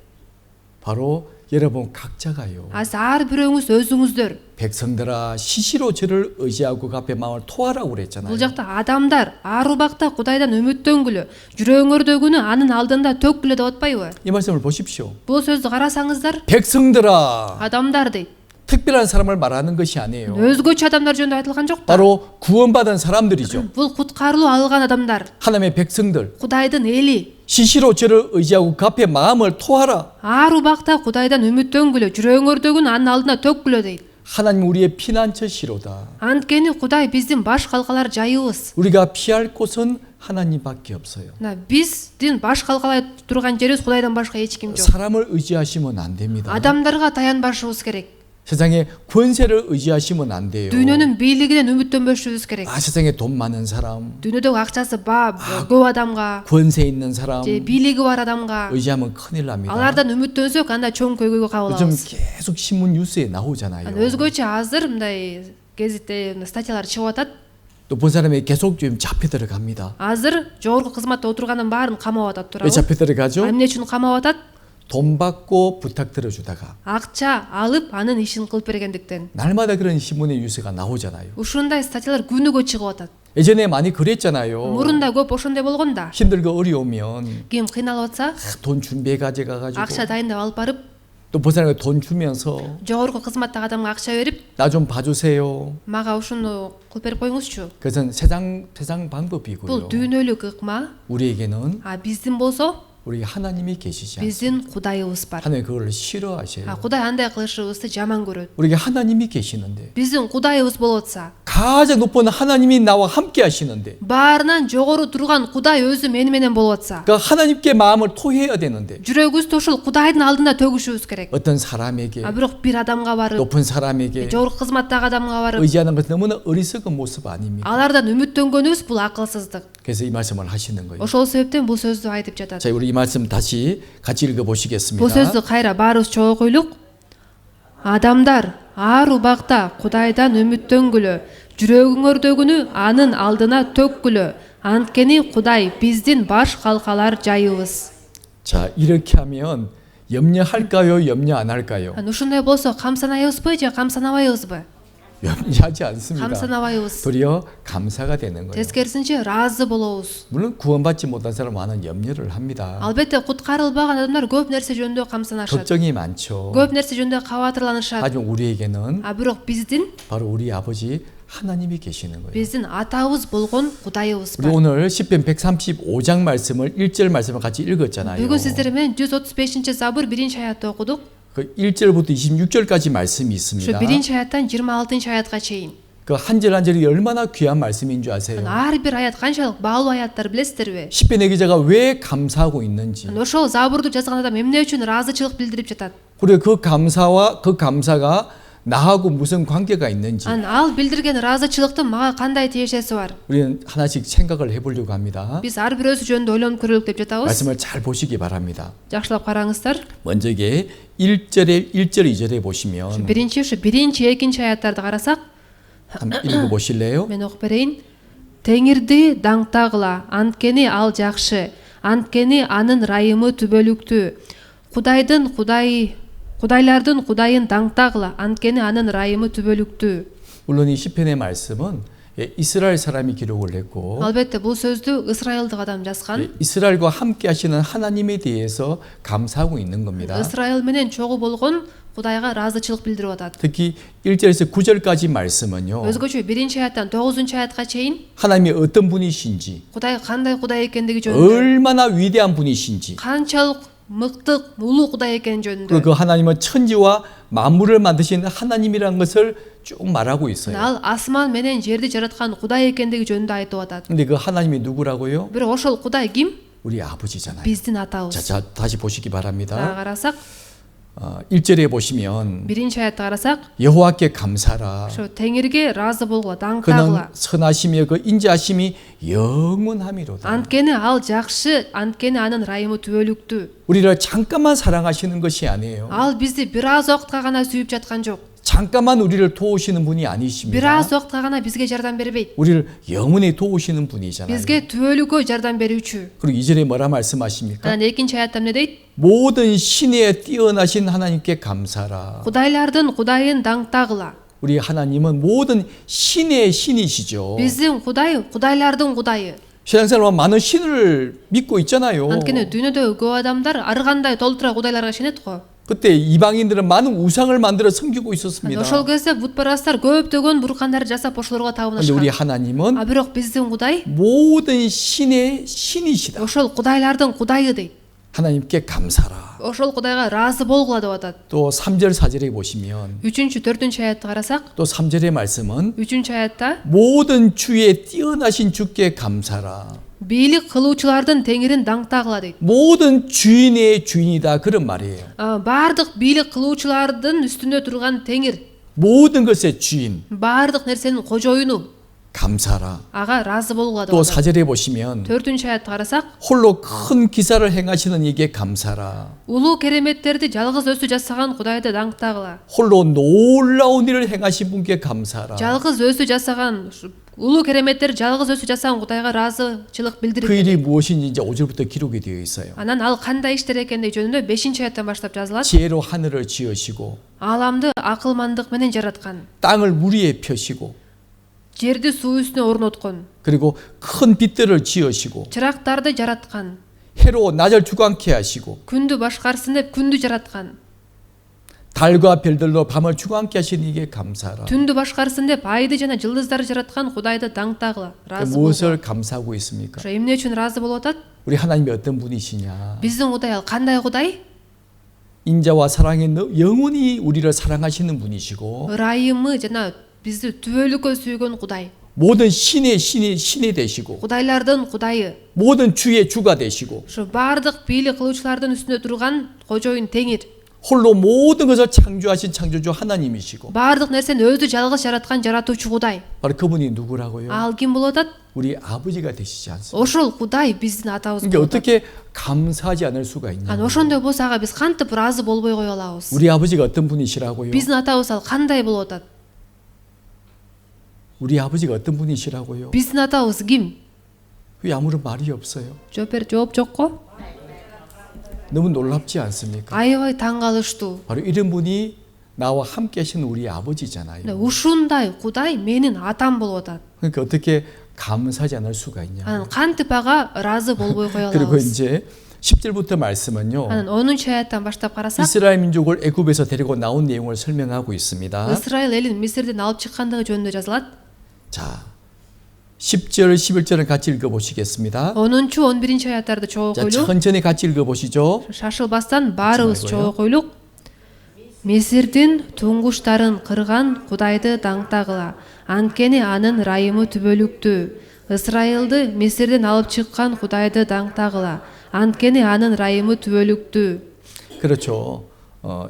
바로 여러분 각자가요. А ар бирөөңүз өзүңүздөр. 백성들아 시시로 저를 의지하고 그 앞에 마음을 토하라고 Бул 그랬잖아요. жакта адамдар ар убакта Кудайдан үмүттөнгүлө, жүрөгүңөрдөгүнү анын алдында төккүлө деп атпайбы? 이 말씀을 보십시오. Бул сөздү карасаңыздар, 백성들아 адамдар дейт. 특별한 사람을 말하는 것이 아니에요. Өзгөчө адамдар жөнүндө айтылган жок да. 바로 구원받은 사람들이죠. Бул куткарылуу алган адамдар, 하나님의 백성들 Кудайдын эли. 시시로 저를 의지하고 그 앞에 마음을 토하라. Ар убакта Кудайдан үмүттөнгүлө, жүрөгүңөрдөгүнү анын алдына төккүлө deyт. 하나님 우리의 피난처시로다. Анткени Кудай биздин баш калкалар жайыбыз. 우리가 피할 곳은 하나님밖에 없어요. Биздин баш калкалай турган жерибиз Кудайдан башка эч ким жок. 사람을 의지하시면 안 됩니다. Адамдарга таянбашыбыз керек. 세상에 권세를 의지하시면 안 돼요. Дүйнөнүн бийлигинен үмүттөнбөшүбүз керек. 세상에 돈 많은 사람, Дүйнөдөгү акчасы көп адамга, 권세 있는 사람 же бийлиги бар адамга, 의지하면 큰일 납니다. алардан үмүттөнсөк анда чоң көйгөйгө кабыл 요즘 алабыз. 계속 신문 뉴스에 나오잖아요. Өзгөчө азыр мындай гезитте статьялар чыгып атат. 또 본 사람이 계속 좀 잡혀 들어갑니다. Азыр жогорку кызматта отурганын баарын камап атат 왜 туурабы? 잡혀 들어가죠? Эмне үчүн камап атат? 돈 받고 부탁 들어주다가 Акча алып анын ишин кылып бергендиктен. 날마다 그런 신문의 뉴스가 나오잖아요. Ушундай статьялар күнүгө чыгып атат. 예전에 많이 그랬잖아요. Мурунда көп ошондой болгон да. 힘들고 어려우면 Ким кыйналып атса, 돈 준비해 가져가가지고 акча дайындап алып барып, 또 본 사람이 돈 주면서 жогорку кызматтагы адамга акча берип, 나 좀 봐주세요. мага ушуну кылып берип коюңузчу. 그것은 세상 Бул 방법이고요. дүйнөлүк ыкма. 우리에게는 А биздин болсо, 우리 하나님이 계시지 않습니다. биздин Кудайыбыз бар. 하나님 그걸 싫어하셔요. Кудай андай кылышыбызды жаман көрөт. 우리에게 하나님이 계시는데 Биздин Кудайыбыз болуп атса, 가장 높은 하나님이 나와 함께 하시는데 баарынан жогору турган Кудай өзү мени менен болуп атса, 그 하나님께 마음을 토해야 되는데 жүрөгүбүздү ушул Кудайдын алдында төгүшүбүз керек. 어떤 사람에게 А бирок бир адамга барып, 높은 사람에게 жогорку кызматтагы адамга барып, 의지하는 것은 너무나 어리석은 모습 아닙니까? алардан үмүттөнгөнүбүз бул акылсыздык. 그래서 이 말씀을 하시는 거예요. Ошол себептен бул сөздү айтып жатат. 자, 우리 이 말씀 다시 같이 읽어 Бул 보시겠습니다. сөздү кайра баарыбыз чогуу окуйлук. Адамдар ар убакта Кудайдан үмүттөнгүлө, жүрөгүңөрдөгүнү анын алдына төккүлө. Анткени Кудай биздин баш калкалар жайыбыз. 자, 이렇게 하면 염려할까요? 염려 안 할까요? Ушундай болсо камсанайбызбы же камсанабайбызбы? 염려하지 않습니다. камсанабайбыз. 도리어 감사가 되는 거예요. Тескерисинче ыраазы болобуз. 물론 구원받지 못한 사람 많은 염려를 합니다. Албетте куткарылбаган адамдар көп нерсе жөнүндө камсанашат. 걱정이 많죠. көп нерсе жөнүндө кабатырланышат. 하지만 우리에게는 А бирок биздин 바로 우리 아버지 하나님이 계시는 거예요. биздин атабыз болгон Кудайыбыз 우리 бар. 오늘 시편 135장 말씀을 1절 말씀을 같이 읽었잖아요. Бүгүн сиздер менен 135-забур 1 аятты окудук. 그 1절부터 26절까지 말씀이 Ушу 있습니다. 1 аяттан 26 аятка чейин. 그 한 절 한 절이 얼마나 귀한 말씀인 줄 아세요? Ар бир аят канчалык баалуу аяттар билесиздерби? 시편의 기자가 왜 감사하고 있는지, Ошол забурду жазган адам эмне үчүн ыраазычылык билдирип жатат? 그리고 그 감사가 나하고 무슨 관계가 있는지 Ал билдирген ыраазычылыктын мага кандай тиешеси бар? 우리는 하나씩 생각을 해보려고 합니다. Биз ар бирөөсү жөнүндө ойлонуп көрөлүк деп жатабыз. 말씀을 잘 보시기 바랍니다. Жакшылап караңыздар. 먼저 이게 1절, 2절에 보시면 Биринчи, ушу биринчи, экинчи аяттарды карасак, 한번 읽어보실래요? мен окуп берейин. Теңирди даңтагыла, анткени ал жакшы, анткени анын ырайымы түбөлүктүү. Кудайлардын Кудайын даңтагыла, анткени анын ырайымы түбөлүктүү. 물론 이 시편의 말씀은 이스라엘 사람이 기록을 했고 Албетте бул сөздү Исраилдык адам жазган. 이스라엘과 함께 하시는 하나님에 대해서 감사하고 있는 겁니다. Исраил менен чогуу болгон Кудайга ыраазычылык билдирип атат. 특히 1절에서 9절까지 말씀은요. Өзгөчө 1 аяттан 9 аятка чейин 하나님이 어떤 분이신지 Кудай кандай Кудай экендиги жөнүндө, 얼마나 위대한 분이신지 канчалык мыктык улуу Кудай экени жөнүндө. 그리고 그 하나님은 천지와 만물을 만드신 하나님이라는 것을 쭉 말하고 있어요. Ал асман менен жерди жараткан Кудай экендиги жөнүндө айтып атат. 근데 그 하나님이 누구라고요? Бирок ошол Кудай ким? 우리 아버지잖아요. Биздин атабыз. 자, 다시 보시기 바랍니다. карасак, 1절에 보시면 биринчи аятты карасак, 여호와께 감사라. ошо Теңирге ыраазы болгула, 그는 даңктагыла. 선하시며 그 인자하심이 영원함이로다. Анткени ал жакшы, анткени анын ырайымы түбөлүктүү. 우리를 잠깐만 사랑하시는 것이 아니에요. Ал бизди бир аз убакытка гана сүйүп жаткан жок. 잠깐만 우리를 도우시는 분이 아니십니다. Бир аз убакытка гана бизге жардам бербейт. 우리를 영원히 도우시는 분이잖아요. Бизге түбөлүккө жардам берүүчү. 그리고 2절에 뭐라 말씀하십니까? Анан экинчи аятта эмне дейт? 모든 신에 뛰어나신 하나님께 감사라. Кудайлардын Кудайын даңктагыла. 우리 하나님은 모든 신의 신이시죠. Биздин Кудай Кудайлардын Кудайы. 세상 사람은 많은 신을 믿고 있잖아요. Анткени дүйнөдө көп адамдар ар кандай толтура Кудайларга ишенет го. 그때 이방인들은 많은 우상을 만들어 섬기고 있었습니다. Ошол кезде бутпарастар көптөгөн буркандар жасап ошолорго 근데 우리 табынышкан. 하나님은 А бирок биздин Кудай 모든 신의 신이시다. ошол Кудайлардын Кудайы дейт. 하나님께 감사라. Ошол Кудайга ыраазы болгула деп атат. 또 3절 4절에 보시면 3-4 аятты карасак, 또 3절의 말씀은 3 аятта 모든 주의 뛰어나신 주께 감사라. бийлик кылуучулардын Теңирин даңктагыла дейт. 모든 주인의 주인이다 그런 말이에요. Бардык бийлик кылуучулардын үстүндө турган Теңир, 모든 것의 주인 бардык нерсенин кожоюну, 감사라. ага ыраазы болгула деп 또 атат. 4절에 보시면 4 аятты карасак, 홀로 큰 기사를 행하시는 이게 감사라. улуу кереметтерди жалгыз өзү жасаган Кудайды даңктагыла. 홀로 놀라운 일을 행하신 분께 감사라. Жалгыз өзү жасаган улуу кереметтер жалгыз өзү жасаган Кудайга ыраазычылык 그 билдирип. 일이 무엇인지 이제 5절부터 기록이 되어 있어요. Анан ал кандай иштер экендиги жөнүндө 5 аяттан баштап жазылат. 지혜로 하늘을 지으시고 Аламды акылмандык менен жараткан, 땅을 물 위에 펴시고 жерди суу үстүнө орноткон, 그리고 큰 빛들을 지으시고 чырактарды жараткан, 해로 낮을 주관케 하시고 күндү башкарсын деп күндү жараткан, 달과 별들로 밤을 주관케 하신 이게 감사라. түндү башкарсын деп айды жана жылдыздарды жараткан Кудайды даңктагыла. ыраазы болгула. 무엇을 감사하고 있습니까? Ошо эмне үчүн ыраазы болуп атат? 우리 하나님이 어떤 분이시냐? Биздин Кудай ал кандай Кудай? 인자와 사랑에 영원히 우리를 사랑하시는 분이시고 Ырайымы жана бизди түбөлүккө сүйгөн Кудай. 모든 신이 되시고 Кудайлардын Кудайы. 모든 주의 주가 되시고 Ошо бардык бийлик кылуучулардын үстүндө турган кожоюн Теңир. 홀로 모든 것을 창조하신 창조주 하나님이시고 Бардык нерсени өзү жалгыз жараткан жаратуучу Кудай. 바로 그분이 누구라고요? Ал ким болуп атат? 우리 아버지가 되시지 않습니까? Ошол Кудай биздин атабыз 그러니까 болуп атат. 어떻게 감사하지 않을 수가 있냐? Анан ошондой болсо ага биз кантип ыраазы болбой кое алабыз? 우리 아버지가 어떤 분이시라고요? Биздин атабыз ал кандай болуп атат? 우리 아버지가 어떤 분이시라고요? Биздин атабыз ким? 왜 아무런 말이 없어요? жооп жокко? 너무 놀랍지 않습니까? Аябай таң калыштуу. 바로 이런 분이 나와 함께 하시는 우리 아버지잖아요. Ушундай Кудай менин атам болуп атат. 그러니까 어떻게 감사하지 않을 수가 있냐? Анан кантип ага ыраазы болбой кое 그리고 алабыз? 이제 10절부터 말씀은요. Анан 10 аяттан баштап карасак, 이스라엘 민족을 애굽에서 데리고 나온 내용을 설명하고 있습니다. Исраил элин Мисирден алып чыккандыгы жөнүндө жазылат. 자, 10절, 11절을 같이 읽어보시겠습니다. 10-11 аяттарды чогуу 자, койлук. 천천히 같이 읽어보시죠. Шашылбастан баарыбыз 말고요. чогуу койлук. Мисирдин туңгуштарын кырган Кудайды даңктагыла. Анткени анын ырайымы түбөлүктүү. Исраилды Мисирден алып чыккан Кудайды даңктагыла. Анткени анын ырайымы түбөлүктүү. 그렇죠.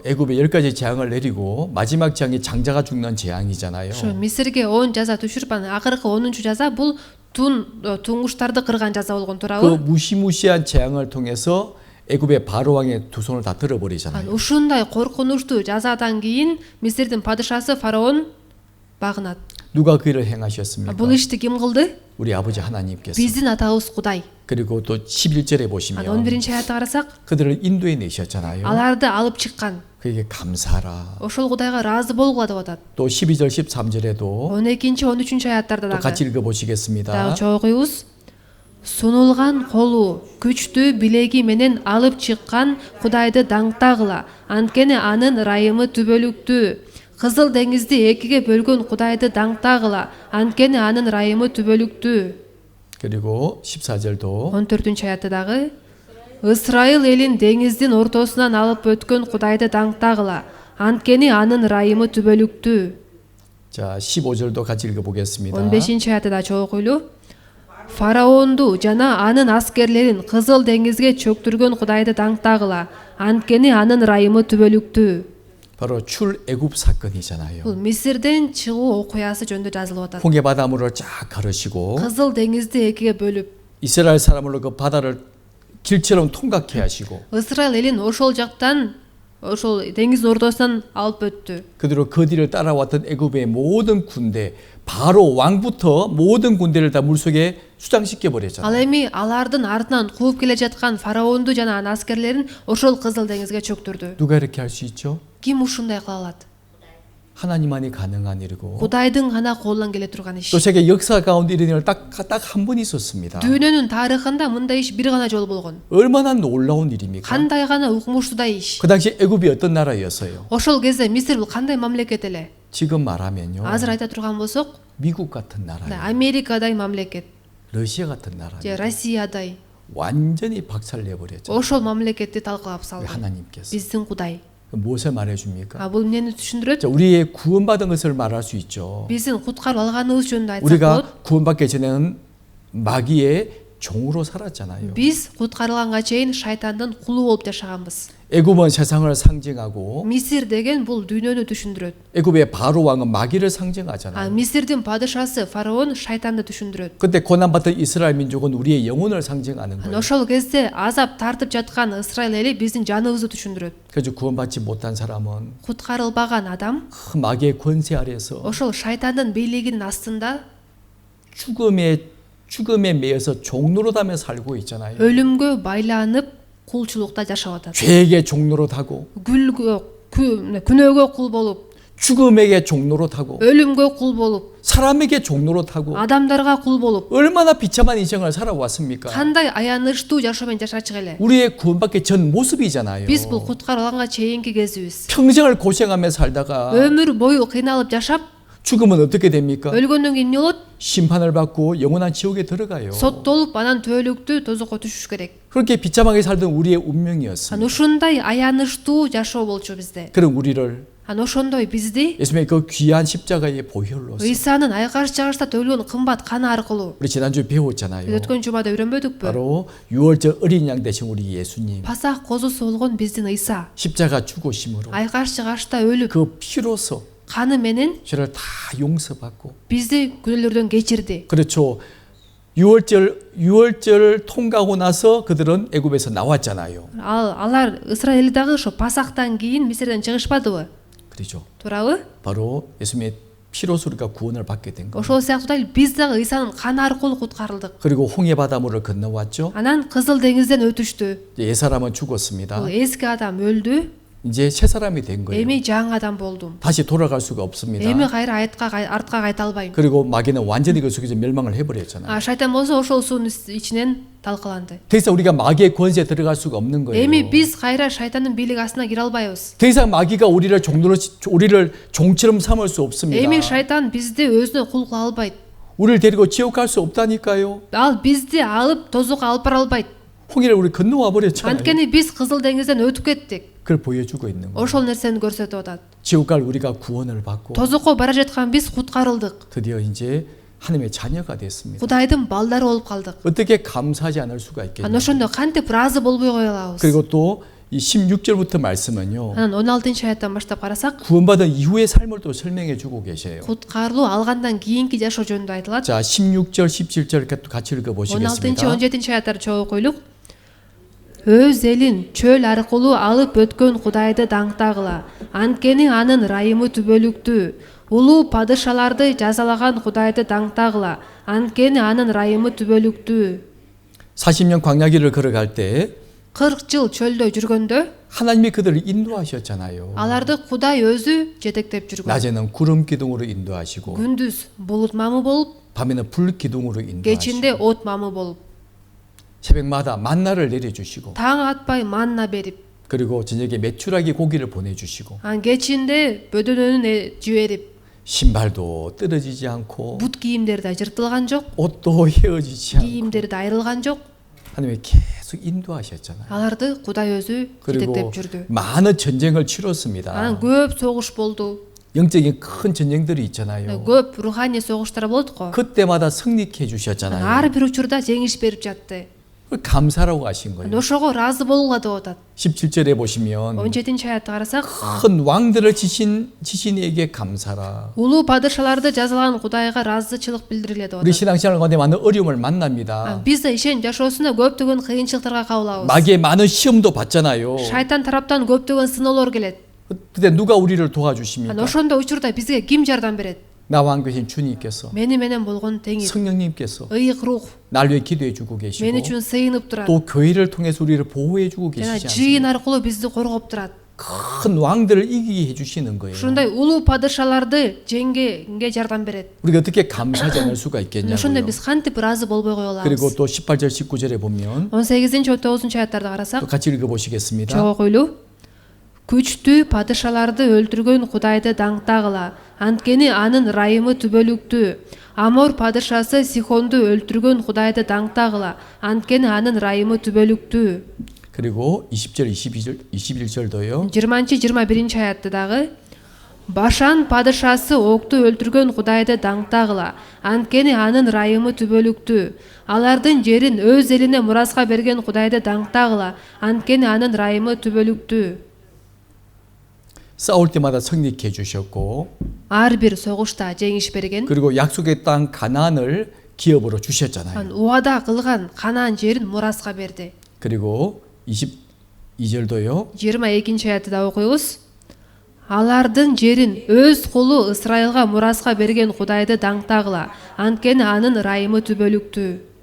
애굽에 10가지 재앙을 내리고 마지막 재앙이 장자가 죽는 재앙이잖아요. Ошо Мисирге 10 жаза түшүрүп анан акыркы 10 жаза бул туңгуштарды кырган жаза болгон 그 туурабы? 무시무시한 재앙을 통해서 애굽의 바로 왕의 두 손을 다 들어버리잖아요. Ушундай коркунучтуу жазадан кийин Мисирдин падышасы фараон багынат. 누가 그 일을 행하셨습니까? Бул ишти ким кылды? 우리 아버지 하나님께서. Биздин атабыз Кудай. 그리고 또 11절에 Анан 보시면 11 аятты карасак, 그들을 인도해 내셨잖아요. аларды алып чыккан. 그에게 감사하라. Ошол Кудайга ыраазы болгула деп атат. 또 12절 13절에도 12-13 аяттарда 또 같이 дагы 읽어보시겠습니다. чогуйбуз. Сунулган колу, күчтүү билеги менен алып чыккан Кудайды даңктагыла. Анткени анын ырайымы түбөлүктүү. Кызыл деңизди экиге бөлгөн Кудайды даңктагыла. Анткени анын ырайымы түбөлүктүү. 그리고 14절도 14 аятты дагы ысрайыл элин деңиздин ортосунан алып өткөн Кудайды даңктагыла. Анткени анын ырайымы түбөлүктүү. 자, 15절도 같이 읽어보겠습니다. 15-аятты да чогуйлу. Фараонду жана анын аскерлерин Кызыл деңизге чөктүргөн Кудайды даңктагыла. Анткени анын ырайымы түбөлүктүү. 바로 출애굽 사건이잖아요. Бул Мисирден чыгуу окуясы жөнүндө жазылып атат. 홍해 바닷물을 쫙 가르시고 Кызыл деңизди экиге бөлүп, 이스라엘 사람을 그 바다를 길처럼 통과케 하시고 Ысрайыл элин ошол жактан ошол деңиздин ортосунан алып өттү. 그대로 그 뒤를 따라왔던 애굽의 모든 군대, 바로 왕부터 모든 군대를 다 물속에 수장시켜 Ал 버렸잖아요. эми алардын артынан кууп келе жаткан фараонду жана анын аскерлерин ошол Кызыл деңизге чөктүрдү. 누가 이렇게 할 수 있죠? Ким ушундай кыла алат? 하나님만이 가능한 일이고 Кудайдын гана колунан келе турган иш. 또 세계 역사 가운데 이런 일 딱 한 번 있었습니다. Дүйнөнүн тарыхында мындай иш бир гана жолу болгон. 얼마나 놀라운 일입니까? Кандай гана укмуштуудай иш. 그 당시 애굽이 어떤 나라였어요? Ошол кезде Мисир бул кандай мамлекет эле? 지금 말하면요. Азыр айта турган болсок, 미국 같은 나라예요. Америкадай мамлекет, 러시아 같은 나라예요. же Россиядай. 완전히 박살내 버렸죠. Ошол мамлекетти талкалап салды. 하나님께서. Биздин Кудай. 무엇을 말해 줍니까? Бул эмнени түшүндүрөт? 자, 우리의 구원받은 것을 말할 수 있죠. Биздин куткарып алганыбыз жөнүндө айтсак болот. 우리가 구원받기 전에는 마귀의 종으로 살았잖아요. Биз куткарылганга чейин шайтандын кулу болуп жашаганбыз. 애굽은 세상을 상징하고 Мисир деген бул дүйнөнү түшүндүрөт. 애굽의 바로 왕은 마귀를 상징하잖아요. Мисирдин падышасы фараон шайтанды түшүндүрөт. 그때 고난받던 이스라엘 민족은 우리의 영혼을 상징하는 거예요. Ошол кезде азап тартып жаткан Ысрайыл эли биздин жаныбызды түшүндүрөт. 그래서 구원받지 못한 사람은 Куткарылбаган адам 그 마귀의 권세 아래서 ошол шайтандын бийлигинин астында 죽음에 매여서 종노릇하며 살고 있잖아요. өлүмгө байланып кулчулукта жашап атат. 죄에게 종노릇하고 күнөөгө кул болуп, 죽음에게 종노릇하고 өлүмгө кул болуп, 사람에게 종노릇하고 адамдарга кул болуп, 얼마나 비참한 인생을 살아왔습니까? кандай аянычтуу жашоо менен жашачык эле. 우리의 구원받기 전 мо습이잖아요. Биз бул куткарылганга чейинки кезибиз. 평생을 고생하며 살다가 өмүр бою кыйналып жашап, 죽으면 어떻게 됩니까? өлгөндөн кийин эмне болот? 심판을 받고 영원한 지옥에 들어가요. соттолуп, анан төөлүктүү тозокко түшүш керек. 그렇게 비참하게 살던 우리의 운명이었습니다. Ушундай аянычтуу жашоо болчу бизде. 그런 우리를 Ошондой бизди 예수님의 그 귀한 십자가의 보혈로서 ыйсанын айкаш жагышта төгүлгөн кымбат каны аркылуу. 우리 지난주에 배웠잖아요. Биз өткөн жумада үйрөнбөдүкпү? 바로 6월절 어린 양 되신 우리 예수님 Пасах козусу болгон биздин ыйса 십자가 죽으심으로 айкаш жагышта өлүп, 그 피로서 каны менен 저를 다 용서받고 бизди күнөөлөрдөн кечирди. 그렇죠. 6월절 통과하고 나서 그들은 애굽에서 나왔잖아요. Алар Ысрайыл дагы ошо Пасахтан кийин Мисирден чыгышпадыбы? 그렇죠. Туурабы? 바로 예수님의 피로서 우리가 구원을 받게 된 거예요. Ошол сыяктуу эле биз дагы ыйсанын каны аркылуу куткарылдык. 그리고 홍해 바닷물을 건너왔죠. Анан Кызыл деңизден өтүштү. 옛사람은 죽었습니다. Бул эски адам өлдү, 이제 새 사람이 된 거예요. эми жаңы адам болдум. 다시 돌아갈 수가 없습니다. Эми кайра артка кайта албайм. 그리고 마귀는 완전히 그 속에서 멸망을 해버렸잖아요. Шайтан болсо ошол суунун ичинен талкаланды. 더 이상 우리가 마귀의 권세에 들어갈 수가 없는 거예요. Эми биз кайра шайтандын бийлиги астына кире албайбыз. 더 이상 마귀가 우리를 종처럼 삼을 수 없습니다. Эми шайтан бизди өзүнө кул кыла албайт. 우리를 데리고 지옥 갈 수 없다니까요. Ал бизди алып тозокко алып бара албайт. 홍해를 우리 건너와 버렸잖아요. Анткени биз Кызыл деңизден өтүп кеттик. 그걸 보여주고 있는 거예요. Ошол нерсени көрсөтүп атат. 지옥 갈 우리가 구원을 받고 Тозокко бара жаткан биз куткарылдык. 드디어 이제 하나님의 자녀가 됐습니다. Кудайдын балдары болуп калдык. 어떻게 감사하지 않을 수가 Анан 있겠냐. ошондо кантип ыраазы болбой кое алабыз? 그리고 또 이 16절부터 말씀은요. Анан 16-аяттан баштап карасак, 구원받은 이후의 삶을 또 설명해 주고 계세요. куткарылуу алгандан кийинки жашоо жөнүндө айтылат. 자, 16절, 17절 같이 읽어 16, 보시겠습니다. 17-аяттарды чогуу окуйлук. Өз элин чөл аркылуу алып өткөн Кудайды даңктагыла. Анткени анын ырайымы түбөлүктүү. Улуу падышаларды жазалаган Кудайды даңктагыла. Анткени анын ырайымы түбөлүктүү. 40년 광야길을 걸어갈 때 40 жыл чөлдө жүргөндө 하나님이 그들을 인도하셨잖아요. аларды Кудай өзү жетектеп жүргөн. 낮에는 구름 기둥으로 인도하시고 күндүз булут мамы болуп, 밤에는 불 기둥으로 인도하시고 кечинде от мамы болуп, 새벽마다 만나를 내려주시고 таң атпай манна берип, 그리고 저녁에 메추라기 고기를 보내주시고 ан кечинде бөдөнөнүн жиберип, 신발도 떨어지지 않고 бут кийимдери да жыртылган жок, 옷도 헤어지지 않고 кийимдери да айрылган жок. 하나님이 계속 인도하셨잖아요. аларды Кудай өзү 그리고 жетектеп жүрдü. 많은 전쟁을 치렀습니다. Анан көп согуш болду. 영적인 큰 전쟁들이 있잖아요. көп руханий согуштар болот го. 그때마다 승리케 해주셨잖아요. ар бир учурда жеңиш берип жатты. 감사라고 하신 거예요. ошого ыраазы болгула деп атат. 17절에 보시면 17 аятты карасак, 큰 왕들을 지신 이에게 감사라. улуу падышаларды жазалаган Кудайга ыраазычылык билдириле деп 우리 атат. 신앙생활 가운데 많은 어려움을 만납니다. Биз да ишен жашоосунда көптөгөн кыйынчылыктарга кабылабыз. 마귀의 많은 시험도 받잖아요. Шайтан тараптан көптөгөн сыноолор келет. 그때 누가 우리를 Анан 도와주십니까? ошондой учурда бизге ким жардам берет? 나와 함께 계신 주님께서, Мени менен болгон Теңир, 성령님께서 ыйык рух 날 위해 기도해 주고 мен 계시고 үчүн сыйынып турат. 또 교회를 통해서 우리를 보호해 주고 жана 계시지 жыйын 않습니까? аркылуу бизди коргоп турат. 큰 왕들을 이기게 해주시는 거예요. ушундай улуу падышаларды жеңгенге жардам берет. 우리가 어떻게 감사하지 않을 수가 ошондо 있겠냐고요. биз кантип ыраазы болбой кое 그리고 алабыз? 또 18절 19절에 보면 18-19 аяттарды 또 карасак, 같이 읽어보시겠습니다. чогуу күчтүү падышаларды өлтүргөн Кудайды даңктагыла, анткени анын ырайымы түбөлүктүү. Амор падышасы Сихонду өлтүргөн Кудайды даңктагыла, анткени анын ырайымы түбөлүктүү. 그리고 20절 21절도요. 20-21 аятты дагы Башан падышасы Окту өлтүргөн Кудайды даңктагыла, анткени анын ырайымы түбөлүктүү. Алардын жерин өз элине мураска берген Кудайды даңктагыла, анткени анын ырайымы түбөлүктүү. 싸울 때마다 승리케 해주셨고 ар бир согушта жеңиш берген. 그리고 약속의 땅 가나안을 기업으로 주셨잖아요. Анан убада кылган Канаан жерин мураска берди. 그리고 22절도요. 22 аятты да окуйбуз. Алардын жерин өз колу Ысрайылга мураска берген Кудайды даңктагыла, анткени анын ырайымы түбөлүктүү.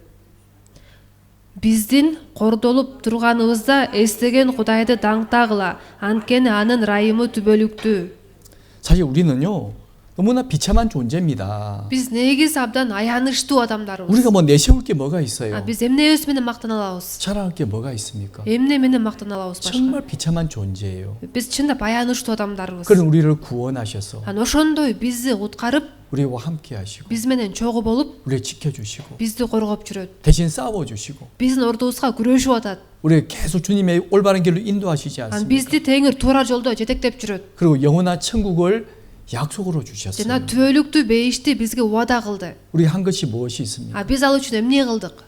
Биздин кордолуп турганыбызда эстеген Кудайды даңктагыла, анткени анын ырайымы түбөлүктүү. 사실 우리는요. 너무나 비참한 존재입니다. Биз негиз абдан аянычтуу адамдарбыз. 우리가 뭐 내세울 게 뭐가 있어요? Биз эмнебиз менен мактана алабыз? 자랑할 게 뭐가 있습니까? эмне менен мактана алабыз башка? 정말 비참한 존재예요. Биз чындап аянычтуу адамдарбыз. 그런 우리를 구원하셔서 Анан ошондой бизди уткарып, 우리와 함께 하시고 биз менен чогуу болуп, 우리를 지켜주시고 бизди коргоп жүрөт. 대신 싸워주시고 Биздин ордубузга күрөшүп атат. 우리 계속 주님의 올바른 길로 인도하시지 Анан 않습니까? бизди Теңир туура жолдо жетектеп жүрөт. 그리고 영원한 천국을 약속으로 жана 주셨어요. түбөлүктүү бейишти бизге убада кылды. 우리 한 것이 무엇이 있습니까? Биз ал үчүн эмне кылдык?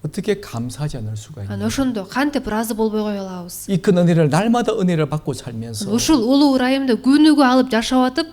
어떻게 감사하지 않을 수가 Анан 있나요? ошондо кантип ыраазы болбой кое алабыз? 이 큰 은혜를 날마다 은혜를 받고 살면서 Ушул улуу ырайымды күнүгө алып жашап атып,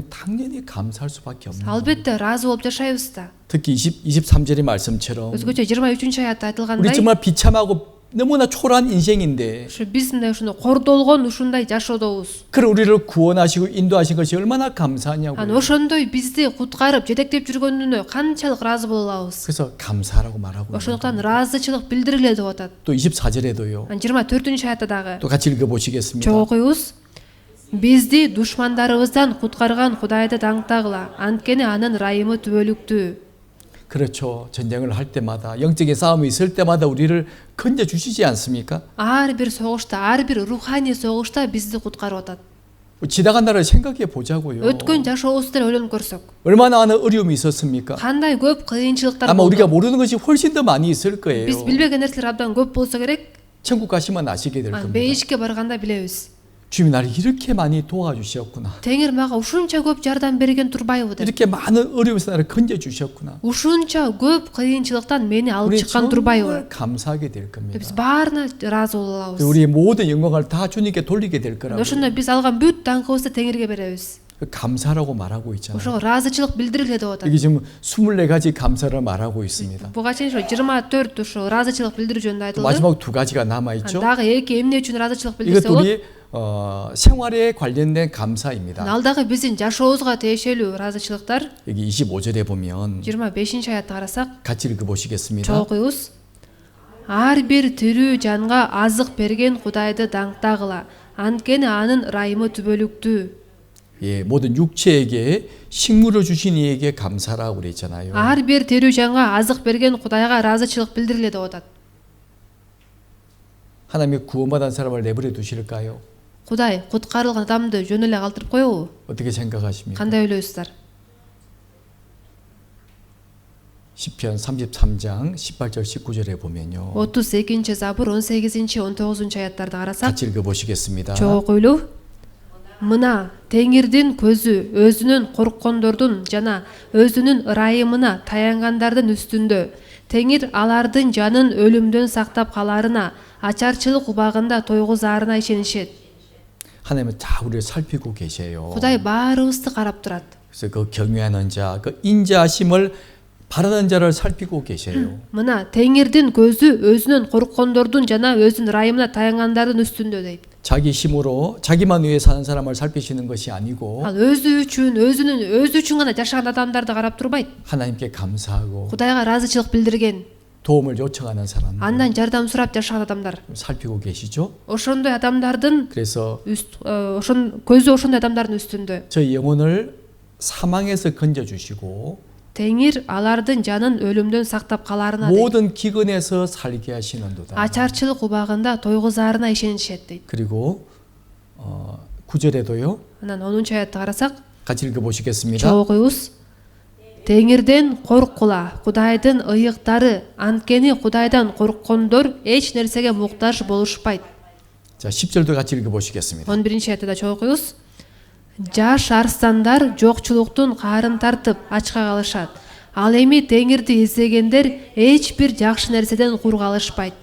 당연히 감사할 수밖에 없는 거예요. албетте ыраазы болуп жашайбыз да. 특히 23절의 말씀처럼 Өзгөчө 23 аятта 우리 айтылгандай, 정말 비참하고 너무나 초라한 인생인데 ушу биздин ушундай кордолгон ушундай жашоодобуз. 그런 우리를 구원하시고 인도하신 것이 얼마나 Анан 감사하냐고요. ошондой бизди куткарып, жетектеп жүргөнүнө канчалык ыраазы боло алабыз? 그래서 감사라고 말하고 있는 Ошондуктан 거예요. ыраазычылык билдириле деп атат. 또 24절에도요. Анан 24 аятта дагы 또 같이 읽어보시겠습니다. чогуу окуйбуз. Бизди душмандарыбыздан куткарган Кудайды даңктагыла, анткени анын ырайымы түбөлүктүү. 그렇죠. 전쟁을 할 때마다 영적인 싸움이 있을 때마다 우리를 건져 주시지 않습니까? ар бир согушта, ар бир руханий согушта бизди куткарып атат. 지나간 날을 생각해 보자고요. Өткөн жашообузду деле ойлонуп көрсөк, 얼마나 많은 어려움이 있었습니까? кандай көп кыйынчылыктар 아마 우리가 болду. 모르는 것이 훨씬 더 많이 있을 거예요. Биз билбеген нерселер абдан көп болсо керек. 천국 가시면 아시게 될 Анан 겁니다. бейишке барганда билебиз. 주님이 나를 이렇게 많이 도와주셨구나. Теңир мага ушунча көп жардам берген турбайбы деп. 이렇게 많은 어려움에서 나를 건져 주셨구나. Ушунча көп кыйынчылыктан мени алып 우리 чыккан турбайбы. 정말 감사하게 될 겁니다. Биз баарына ыраазы боло алабыз. 우리의 모든 영광을 다 주님께 돌리게 될 거라고. Ошондо биз алган бүт даңкыбызды Теңирге беребиз. 감사라고 말하고 있잖아요. Ошого ыраазычылык билдириле деп атат. 여기 지금 24가지 감사를 말하고 있습니다. Буга чейин ошо 24 ушу ыраазычылык билдирүү жөнүндө айтылды. 마지막 두 가지가 남아 있죠. Дагы эки эмне үчүн ыраазычылык билдирсе 이것도 болот? 우리 생활에 관련된 감사입니다. Ал дагы биздин жашообузга тиешелүү ыраазычылыктар. 여기 25절에 보면 25 аятты карасак, 같이 읽어보시겠습니다. чогуу окуйбуз. Ар бир тирүү жанга азык берген Кудайды даңктагыла, анткени анын ырайымы түбөлүктүү. 예, 모든 육체에게 식물을 주신 이에게 감사라고 그랬잖아요. Ар бир тирүү жанга азык берген Кудайга ыраазычылык билдириле деп атат. 하나님이 구원받은 사람을 내버려 두실까요? Кудай куткарылган адамды жөн эле калтырып коебу? 어떻게 생각하십니까? Кандай ойлойсуздар? 시편 33장 18절 19절에 보면요. 32 забур 18-19 аяттарды карасак 같이 읽어보시겠습니다. чогуу койлуу мына Теңирдин көзү өзүнүн корккондордун жана өзүнүн ырайымына таянгандардын үстүндө. Теңир алардын жанын өлүмдөн сактап каларына, ачарчылык убагында тойгузаарына ишенишет. 하나님은 다 우리를 살피고 계세요. Кудай баарыбызды карап турат. 그래서 그 경외하는 자, 그 인자하심을 바라는 자를 살피고 계세요. Мына Теңирдин көзү өзүнүн корккондордун жана өзүнүн ырайымына таянгандардын үстүндө дейт. 자기 힘으로 자기만 위해 사는 사람을 살피시는 것이 아니고 Ал өзү үчүн гана жашаган адамдарды карап турбайт. 하나님께 감사하고 Кудайга ыраазычылык билдирген, 도움을 요청하는 사람 андан жардам сурап жашаган адамдар. 살피고 계시죠? Ошондой адамдардын 그래서 көзү ошондой адамдардын үстүндө. 저희 영혼을 사망에서 건져주시고 Теңир алардын жанын өлүмдөн сактап каларына дейт. 모든 기근에서 살게 하시는도다. Ачарчылык убагында тойгузаарына ишенишет дейт. 그리고 9절에도요. Анан 10 аятты карасак, 같이 읽어보시겠습니다. чогуйбуз. Теңирден корккула, Кудайдын ыйыктары, анткени Кудайдан корккондор эч нерсеге муктаж болушпайт. 자, 10절도 같이 읽어보시겠습니다. 11 аятта чогуйбуз. Жаш арстандар жокчулуктун каарын тартып ачка калышат. Ал эми Теңирди издегендер эч бир жакшы нерседен кургалышпайт.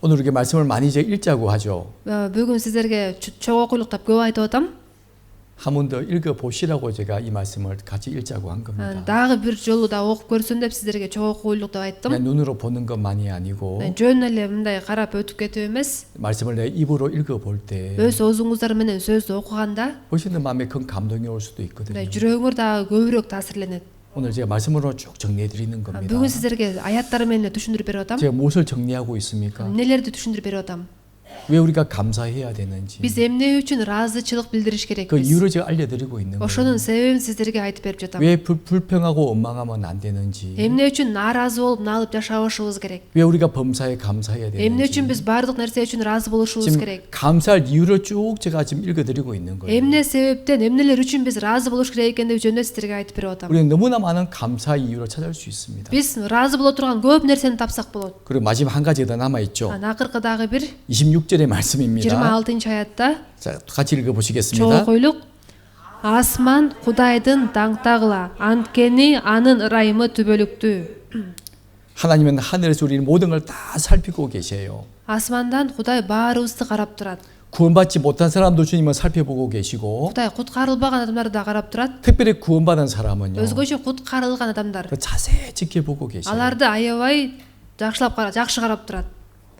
오늘 우리가 말씀을 많이 이제 읽자고 하죠. Бүгүн сиздерге чогуу окуйлуктап көп айтып атам. 한 번 더 읽어보시라고 제가 이 말씀을 같이 읽자고 한 겁니다. Дагы бир жолу да окуп көрсүн деп сиздерге чогуу окуйлук деп айттым. 그냥 눈으로 보는 것만이 아니고 Жөн эле мындай карап өтүп кетүү эмес. 말씀을 내 입으로 읽어볼 때 Өз оозуңуздар менен сөздү окуганда 보시는 마음에 큰 감동이 올 수도 있거든요. жүрөгүңөр дагы көбүрөөк таасирленет. 오늘 제가 말씀으로 쭉 정리해 드리는 겁니다. Бүгүн сиздерге аяттар менен түшүндүрүп берип атам. 제가 무엇을 정리하고 있습니까? Эмнелерди түшүндүрүп берип атам. 왜 우리가 감사해야 되는지 Биз эмне үчүн ыраазычылык билдириш 그 керекпиз? 이유를 제가 알려드리고 있는 거예요. Ошонун себебин сиздерге айтып берип жатам. 왜 불평하고 원망하면 안 되는지, Эмне үчүн нааразы болуп налып жашабашыбыз керек? 왜 우리가 범사에 감사해야 Эмне 되는지, үчүн биз баардык нерсе үчүн ыраазы болушубуз 지금 керек? 감사할 이유를 쭉 제가 지금 읽어드리고 있는 거예요. Эмне себептен, эмнелер үчүн биз ыраазы болуш керек экендиги жөнүндө сиздерге айтып берип атам. 우리는 너무나 많은 감사의 이유를 찾을 수 있습니다. Биз ыраазы боло турган көп нерсени тапсак болот. 그리고 마지막 한 가지가 더 남아 있죠. Акыркы дагы бир 26절의 말씀입니다. 26 аятта 자, 같이 чогуу 읽어보시겠습니다. койлук. Асман Кудайдын даңтагыла, анткени анын ырайымы түбөлүктүү. 하나님은 하늘에서 우리 모든 걸 다 살피고 계세요. Асмандан Кудай баарыбызды карап турат. 구원받지 못한 사람도 주님은 살펴보고 계시고 Кудай куткарылбаган адамдарды да карап турат. 특별히 구원받은 사람은요 Өзгөчө куткарылган адамдар. 더 자세히 지켜보고 계세요. Аларды аябай жакшы карап турат.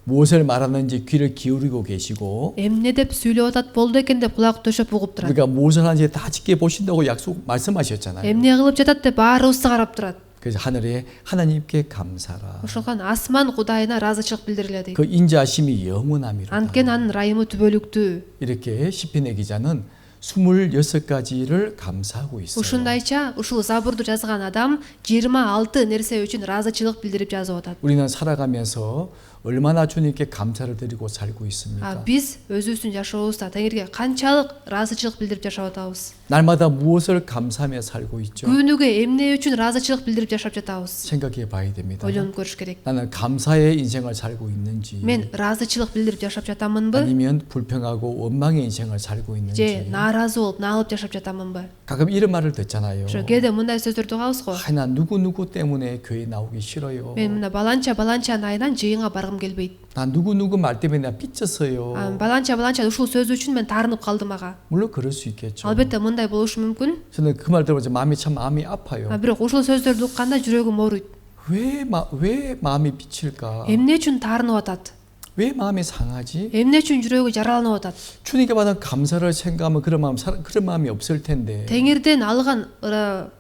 무엇을 말하는지 귀를 기울이고 계시고 Эмне деп сүйлөп атат болду экен деп кулак төшөп угуп турат. 우리가 무엇을 하는지 다 지켜보신다고 말씀하셨잖아요. Эмне кылып жатат деп баарыбызды карап турат. 그래서 하늘에 하나님께 감사라. Ошондон асман Кудайына ыраазычылык билдириле дейт. 그 인자하심이 영원함이로다. Анткени анын ырайымы түбөлүктүү. 이렇게 시편의 기자는 26가지를 감사하고 있어요. Ушундайча ушул забурду жазган адам 26 нерсе үчүн ыраазычылык билдирип жазып атат. 우리는 살아가면서 얼마나 주님께 감사를 드리고 살고 있습니까? Биз өзүбүздүн жашообузда Теңирге канчалык ыраазычылык билдирип жашап атабыз? 날마다 무엇을 감사하며 살고 있죠? Күнүгө эмне үчүн ыраазычылык билдирип жашап жатабыз? 생각해 봐야 됩니다. Ойлонуп көрүш керек. 나는 감사의 인생을 살고 있는지 Мен ыраазычылык билдирип жашап жатамынбы? 아니면 불평하고 원망의 인생을 살고 Же 있는지 нааразы болуп налып жашап жатамынбы? 가끔 이런 말을 듣잖아요. Ошо кээде мындай сөздөрдү угабыз го. 나 누구 때문에 교회 나오기 싫어요. Мен мына баланча айынан жыйынга баргым келбейт. 나 누구 말 때문에 나 삐쳤어요. Баланча ушул сөзү үчүн мен таарынып калдым ага. 물론 그럴 수 있겠죠. Албетте мындай болушу мүмкүн. 저는 그 말 들으면서 마음이 아파요. Бирок ушул сөздөрдү укканда жүрөгүм ооруйт. 왜 마음이 삐칠까? Эмне үчүн таарынып атат? 왜 마음이 상하지? Эмне үчүн жүрөгү жараланып атат? 주님께 받은 감사를 생각하면 그런 마음이 없을 텐데 Теңирден алган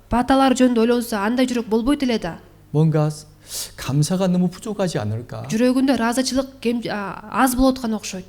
баталар жөнүндө ойлонсо андай жүрөк болбойт эле да. 뭔가 감사가 너무 부족하지 않을까? Жүрөгүндө ыраазычылык аз болуп аткан окшойт.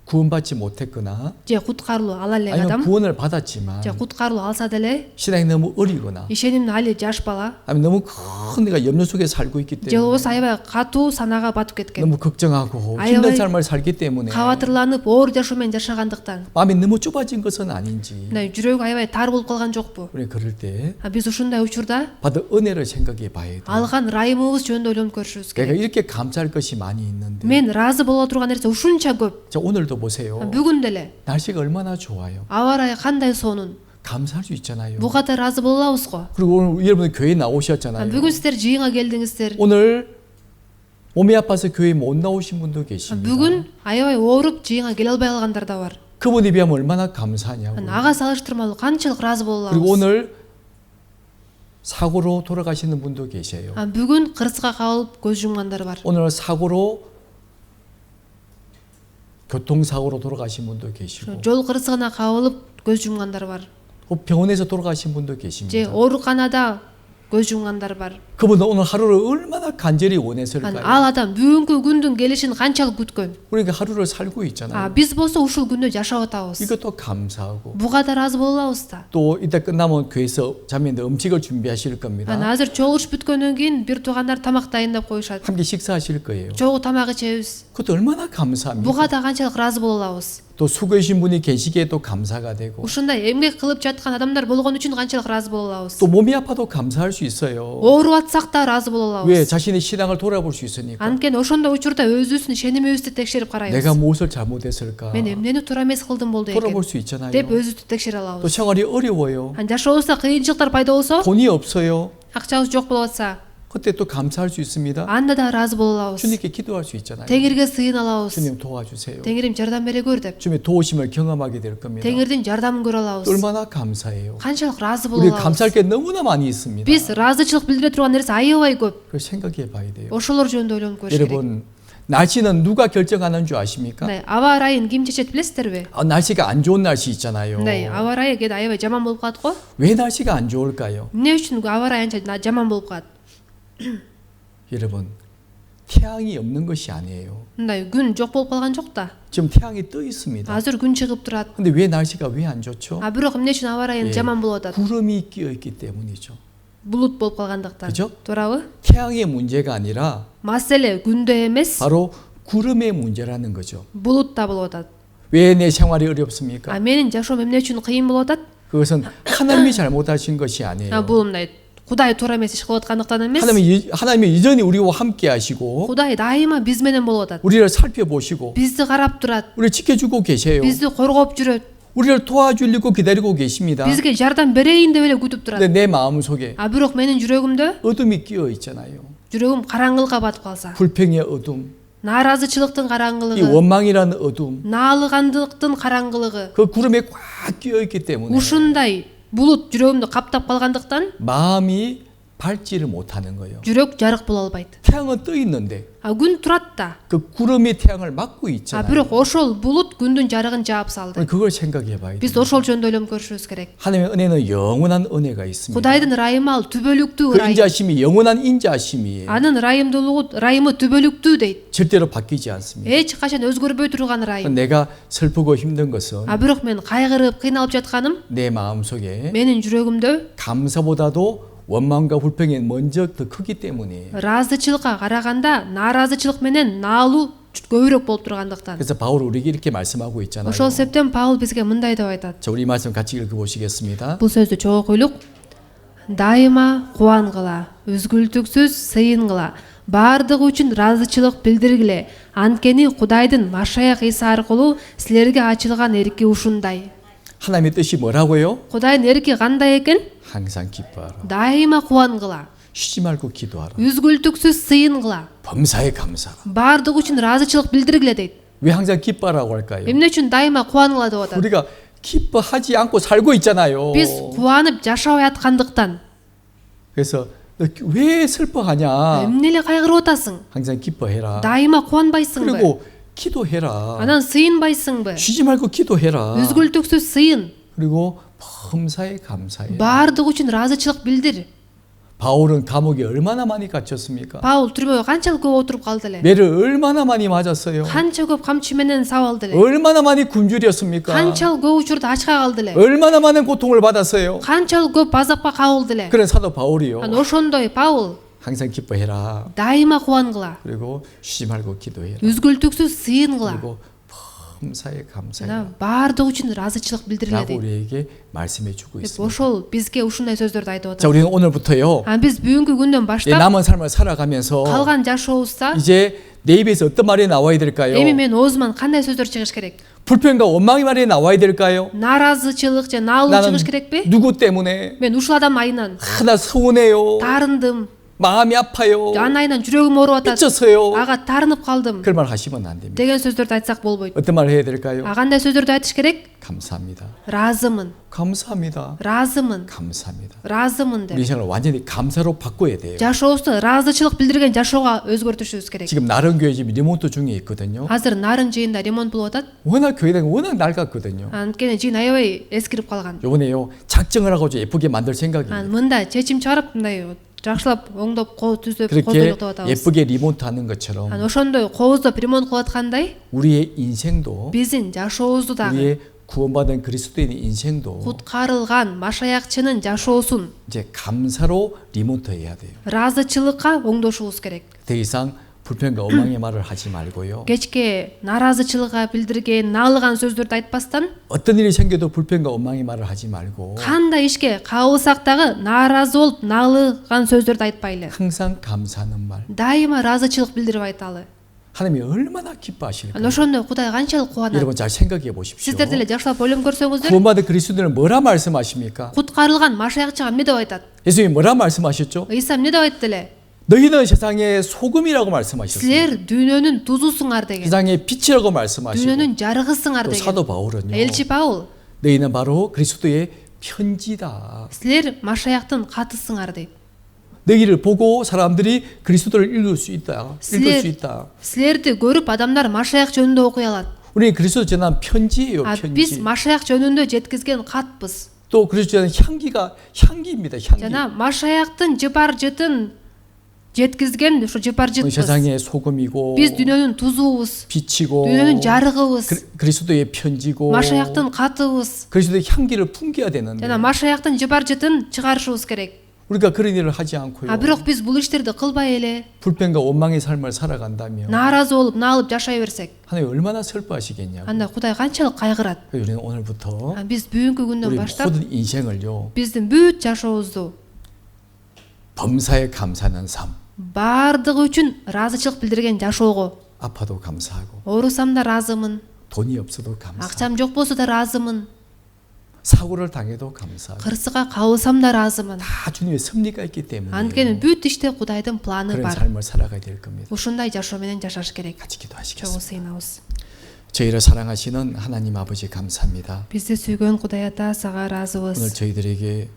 구원받지 못했거나 же куткарылуу ала элек 아니면 адам 구원을 받았지만 же куткарылуу алса деле 신앙이 너무 어리거나 ишеним али жаш бала 아니면 너무 큰 내가 염려 속에 살고 있기 же 때문에 болбосо аябай катуу санаага батып кеткен 너무 걱정하고 아이고, 힘든 아이고. 삶을 살기 때문에 кабатырланып оор жашоо менен жашагандыктан 마음이 너무 좁아진 것은 아닌지 мындай жүрөгү аябай тар болуп калган жокпу? 우리 그럴 때 биз ушундай учурда 받은 은혜를 생각해 봐야 돼요. алган ырайымыбыз жөнүндө ойлонуп көрүшүбүз 내가 керек. 이렇게 감사할 것이 많이 있는데 мен ыраазы боло турган нерсе ушунча көп. 자 오늘도 보세요. бүгүн деле 날씨가 얼마나 좋아요. аба ырайы кандай сонун. 감사할 수 있잖아요. буга да ыраазы боло алабыз го. 그리고 오늘 여러분 교회 나오셨잖아요. бүгүн сиздер жыйынга келдиңиздер. 오늘 몸이 아파서 교회 못 나오신 분도 계십니다. бүгүн аябай ооруп жыйынга келе албай калгандар да бар. 그분에 비하면 얼마나 감사하냐고. ага салыштырмалуу канчалык ыраазы боло 그리고 алабыз. 오늘 사고로 돌아가시는 분도 계세요. бүгүн кырсыкка кабылып көз жумгандар бар. 오늘 사고로 교통사고로 돌아가신 분도 계시고 жол кырсыгына кабылып көз жумгандар бар. 병원에서 돌아가신 분도 же 계십니다. ооруканада көз жумгандар бар. 그분은 오늘 하루를 얼마나 간절히 원했을까요? ал адам бүгүнкү күндүн келишин канчалык күткөн. 우리가 하루를 살고 있잖아요. биз болсо ушул күндү жашап атабыз. 이것도 감사하고 буга да ыраазы боло алабыз да. 또 이따 끝나면 교회에서 자매들 음식을 준비하실 겁니다. азыр чогулуш бүткөндөн кийин бир туугандар тамак дайындап коюшат. 함께 식사하실 거예요. чогуу тамак ичебиз. 그것도 얼마나 감사합니까? буга да канчалык ыраазы боло алабыз. 또 수고하신 분이 계시기에 또 감사가 되고 ушундай эмгек кылып жаткан адамдар болгон үчүн канчалык ыраазы боло алабыз. 또 몸이 아파도 감사할 수 있어요. ооруп атсак да ыраазы боло 왜 алабыз. 자신의 신앙을 돌아볼 수 있으니까. анткени ошондой учурда өзүбүздүн ишенимибизди текшерип 내가 карайбыз. 무엇을 잘못했을까? мен эмнени туура эмес кылдым болду экен 돌아볼 수 있잖아요. деп өзүбүздү текшере 또 алабыз. 생활이 어려워요. жашообузда кыйынчылыктар пайда болсо, 돈이 없어요. акчабыз жок болуп атса, 그때 또 감사할 수 있습니다. анда да ыраазы боло алабыз. 주님께 기도할 수 있잖아요. теңирге сыйына алабыз. 주님 도와주세요. теңирим жардам бере көр деп. 주님의 도우심을 경험하게 될 겁니다. теңирдин жардамын көрө алабыз. 얼마나 감사해요. канчалык ыраазы боло 우리 алабыз. 감사할 게 너무나 많이 있습니다. биз ыраазычылык билдире турган нерсе аябай көп. 그걸 생각해 봐야 돼요. ошолор жөнүндө ойлонуп көрүш керек. 여러분 날씨는 누가 결정하는 줄 아십니까? аба ырайын ким чечет билесиздерби? 날씨가 안 좋은 날씨 있잖아요. аба ырайы кээде аябай жаман болуп калат го. 왜 날씨가 안 좋을까요? эмне үчүн аба ырайы анча жаман болуп калат? 여러분 태양이 없는 것이 아니에요. мындай күн жок болуп калган жок да. 지금 태양이 떠 있습니다. азыр күн чыгып турат. 근데 왜 날씨가 왜 안 좋죠? бирок эмне үчүн аба ырайы 예, жаман болуп атат? 구름이 끼어 있기 때문이죠. булут болуп калгандыктан. 그죠? туурабы? 태양의 문제가 아니라 маселе күндө эмес, 바로 구름의 문제라는 거죠. булутта болуп атат. 왜 내 생활이 어렵습니까? менин жашоом эмне үчүн кыйын болуп атат? 그것은 하나님이 잘못하신 것이 아니에요. бул мындай кудай туура эмес иш кылып аткандыктан эмес. 하나님이 여전히 우리와 함께 하시고 кудай дайыма биз менен болуп атат. 우리를 살펴보시고 бизди карап турат. 우리를 지켜주고 계세요. бизди коргоп жүрөт. 우리를 도와주려고 기다리고 계십니다. бизге жардам берейин деп эле күтүп турат. 근데 내 마음속에 бирок менин жүрөгүмдө 어둠이 끼어 있잖아요. жүрөгүм караңгылыкка батып калса, 불평의 어둠, нааразычылыктын 이 караңгылыгы, 원망이라는 어둠, наалыгандыктын караңгылыгы, 그 구름에 꽉 끼어 있기 때문에 ушундай булут жүрөгүмдү каптап калгандыктан 마음이 밝지를 못하는 거예요. жүрөк жарык боло албайт. 태양은 떠 있는데 күн турат да. 그 구름이 태양을 막고 있잖아요. бирок ошол булут күндүн жарыгын жаап салды. 그걸 생각해 봐야 биз 돼요. ошол жөнүндө ойлонуп көрүшүбүз керек. 하나님의 은혜는 영원한 은혜가 있습니다. кудайдын ырайымы ал түбөлүктүү 그 ырайым. 인자심이 영원한 인자심이에요. анын ырайымы түбөлүктүү дейт. 절대로 바뀌지 않습니다. эч качан өзгөрбөй турган ырайым. 내가 슬프고 힘든 것은 бирок мен кайгырып кыйналып жатканым 내 마음속에 менин жүрөгүмдө 감사보다도 원망과 불평이 먼저 더 크기 때문이에요. ыраазычылыкка караганда нааразычылык менен наалуу көбүрөөк болуп тургандыктан. 그래서 바울 우리에게 이렇게 말씀하고 있잖아요. ошол себептен Паул бизге мындай деп айтат. 자, 우리 말씀 같이 읽어보시겠습니다. бул сөздү чогуу окуйлук. дайыма кубангыла, үзгүлтүксүз сыйынгыла, баардыгы үчүн ыраазычылык билдиргиле. анткени Кудайдын Машаяк Иса аркылуу силерге ачылган эрки ушундай. 하나님의 뜻이 뭐라고요? Кудайдын эрки кандай экен? 항상 기뻐하라. дайыма кубангыла, 쉬지 말고 기도하라. үзгүлтүксүз сыйынгыла, 범사에 감사하라. баардыгы үчүн ыраазычылык билдиргиле дейт. 왜 항상 기뻐하라고 할까요? эмне үчүн дайыма кубангыла деп атат? 우리가 기뻐하지 않고 살고 있잖아요. биз кубанып жашабай аткандыктан. 그래서 너 왜 슬퍼하냐? эмне эле кайгырып атасың? 항상 기뻐해라. дайыма кубанбайсыңбы? 그리고 기도해라. анан сыйынбайсыңбы? 쉬지 말고 기도해라. үзгүлтүксүз сыйын. 그리고 범사에 감사해. баардыгы үчүн ыраазычылык билдир. 바울은 감옥에 얼마나 많이 갇혔습니까? Паул түрмөгө канчалык көп отуруп калды эле. 매를 얼마나 많이 맞았어요? Канча көп камчы менен сабалды эле. 얼마나 많이 굶주렸습니까? Канчалык көп учурда ачка калды эле. 얼마나 많은 고통을 받았어요? Канчалык көп азапка кабылды эле. 그런 사도 바울이요. Анан ошондой Паул 항상 기뻐해라. дайыма кубангыла. 그리고 쉬지 말고 기도해라. Үзгүлтүксүз сыйынгыла. 그리고 범사에 감사해라. Жана баардыгы үчүн ыраазычылык 라고 билдириледи. 우리에게 말씀해 주고 деп 있습니다. ошол бизге ушундай сөздөрдү айтып 자, атат. 우리는 오늘부터요. Анан биз бүгүнкү күндөн 이 баштап 남은 삶을 살아가면서 калган жашообузда 이제 내 입에서 어떤 말이 나와야 될까요? эми менин оозуман кандай сөздөр чыгыш керек? 불평과 원망의 말이 나와야 될까요? Нааразычылык же наалуу 나는 чыгыш керекпи? 누구 때문에 Мен ушул адамдын айынан 나 서운해요. таарындым. 마음이 아파요. Анын айынан жүрөгүм ооруп атат. 미쳤어요. Ага таарынып калдым. 그런 말 하시면 안 됩니다. деген сөздөрдү айтсак болбойт. 어떤 말을 해야 될까요? Кандай сөздөрдү айтыш керек? 감사합니다. ыраазымын. 감사합니다. ыраазымын. 감사합니다. ыраазымын 우리 деп. 생활을 완전히 감사로 바꿔야 돼요. Жашообузду ыраазычылык билдирген жашоого өзгөртүшүбүз керек. 지금 나른 교회 지금 리모트 중에 있거든요. Азыр нарын жыйында ремонт болуп атат. 워낙 교회가 워낙 낡았거든요. Анткени жыйын аябай эскирип калган. 요번에요 작정을 하고 좀 예쁘게 만들 생각입니다. Анан мында чечим чыгарып мындай жакшылап оңдоп түзөп 그렇게 коздойлук деп атабыз. 예쁘게 리모트 하는 것처럼 Анан ошондой кооздоп ремонт кылып аткандай 우리의 인생도 биздин жашообузду дагы 우리의 구원받은 그리스도인의 인생도 куткарылган машаякчынын жашоосун 이제 감사로 리모트해야 돼요. ыраазычылыкка оңдошубуз керек. 더 이상 불평과 원망의 말을 하지 말고요. Кечке нааразычылыкка билдирген, наалыган сөздөрдү айтпастан, 어떤 일이 생겨도 불평과 원망의 말을 하지 말고 кандай ишке кабылсак дагы нааразы болуп, наалыган сөздөрдү айтпайлы. 항상 감사하는 말. Дайыма ыраазычылык билдирип айталы. 하나님이 얼마나 기뻐하실까? Анан ошондо Кудай канчалык кубанат. 여러분 잘 생각해 보십시오. Сиздер деле жакшылап ойлонуп көрсөңүздөр, 구원받은 그리스도인은 뭐라 말씀하십니까? куткарылган машаякчыга эмне деп айтат? 예수님이 뭐라 말씀하셨죠? Ыйса эмне деп айтты эле? 너희는 세상의 소금이라고 말씀하셨어요. Силер дүйнөнүн тузусуңар деген. 세상의 빛이라고 말씀하시고 дүйнөнүн жарыгысыңар 또 деген. 사도 바울은요. Элчи Паул, 너희는 바로 그리스도의 편지다. силер машаяктын катысыңар дейт. 너희를 보고 사람들이 그리스도를 읽을 수 있다. 읽을 수 있다. Силерди көрүп адамдар машаяк жөнүндө окуй алат. 우리 그리스도 전한 편지예요. А 편지. биз машаяк жөнүндө жеткизген катпыз. 또 그리스도 전한 향기입니다. 향기. Жана машаяктын жыпар жытын жеткизген ушу жыпар 우리 жытпыз. 세상의 소금이고 Биз дүйнөнүн тузубуз, 빛이고 дүйнөнүн жарыгыбыз, 그리스도의 편지고 машаяктын катыбыз. 그리스도의 향기를 풍겨야 되는데 жана машаяктын жыпар жытын чыгарышыбыз керек. 우리가 그런 일을 하지 않고요. А бирок биз бул иштерди кылбай эле 불평과 원망의 삶을 살아간다면 нааразы болуп, наалып жашай берсек, 하나님 얼마나 슬퍼하시겠냐고. анда Кудай канчалык кайгырат. 우리는 오늘부터 А биз бүгүнкү күндөн 우리 баштап 모든 인생을요. биздин бүт жашообузду 범사에 감사하는 삶. баардыгы үчүн ыраазычылык билдирген жашоого, 아파도 감사하고 оорусам да ыраазымын, 돈이 없어도 감사하고 акчам жок болсо да ыраазымын, 사고를 당해도 감사하고 кырсыкка кабылсам да ыраазымын. 다 주님의 섭리가 있기 때문에 Анткени бүт иште Кудайдын планы 그런 бар. 삶을 살아가야 될 겁니다. Ушундай жашоо менен жашаш керек. 같이 Чогуу 기도하시겠습니다. сыйынабыз. 저희를 사랑하시는 하나님 아버지 감사합니다. Бизди сүйгөн Кудай Ата, сага 오늘 ыраазыбыз. 저희들에게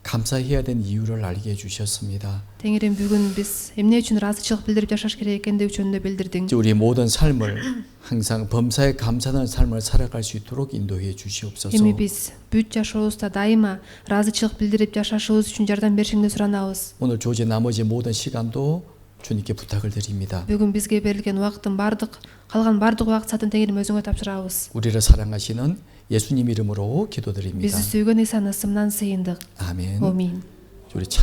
감사해야 된 이유를 알게 해주셨습니다. Теңирим бүгүн биз эмне үчүн ыраазычылык билдирип жашаш керек экендиги жөнүндө билдирдиң. 이제 우리의 모든 삶을 항상 범사에 감사하는 삶을 살아갈 수 있도록 인도해 주시옵소서. Эми биз бүт жашообузда дайыма ыраазычылык билдирип жашашыбыз үчүн жардам беришиңди суранабыз. 오늘 주어진 나머지 모든 시간도 주님께 부탁을 드립니다. Бүгүн бизге берилген убакыттын калган бардык убакытын Теңирим өзүңө тапшырабыз. 우리를 사랑하시는 예수님 이름으로 기도드립니다. Бизди сүйгөн Исанын ысымынан сыйындык. 아멘. Амин. 우리 찬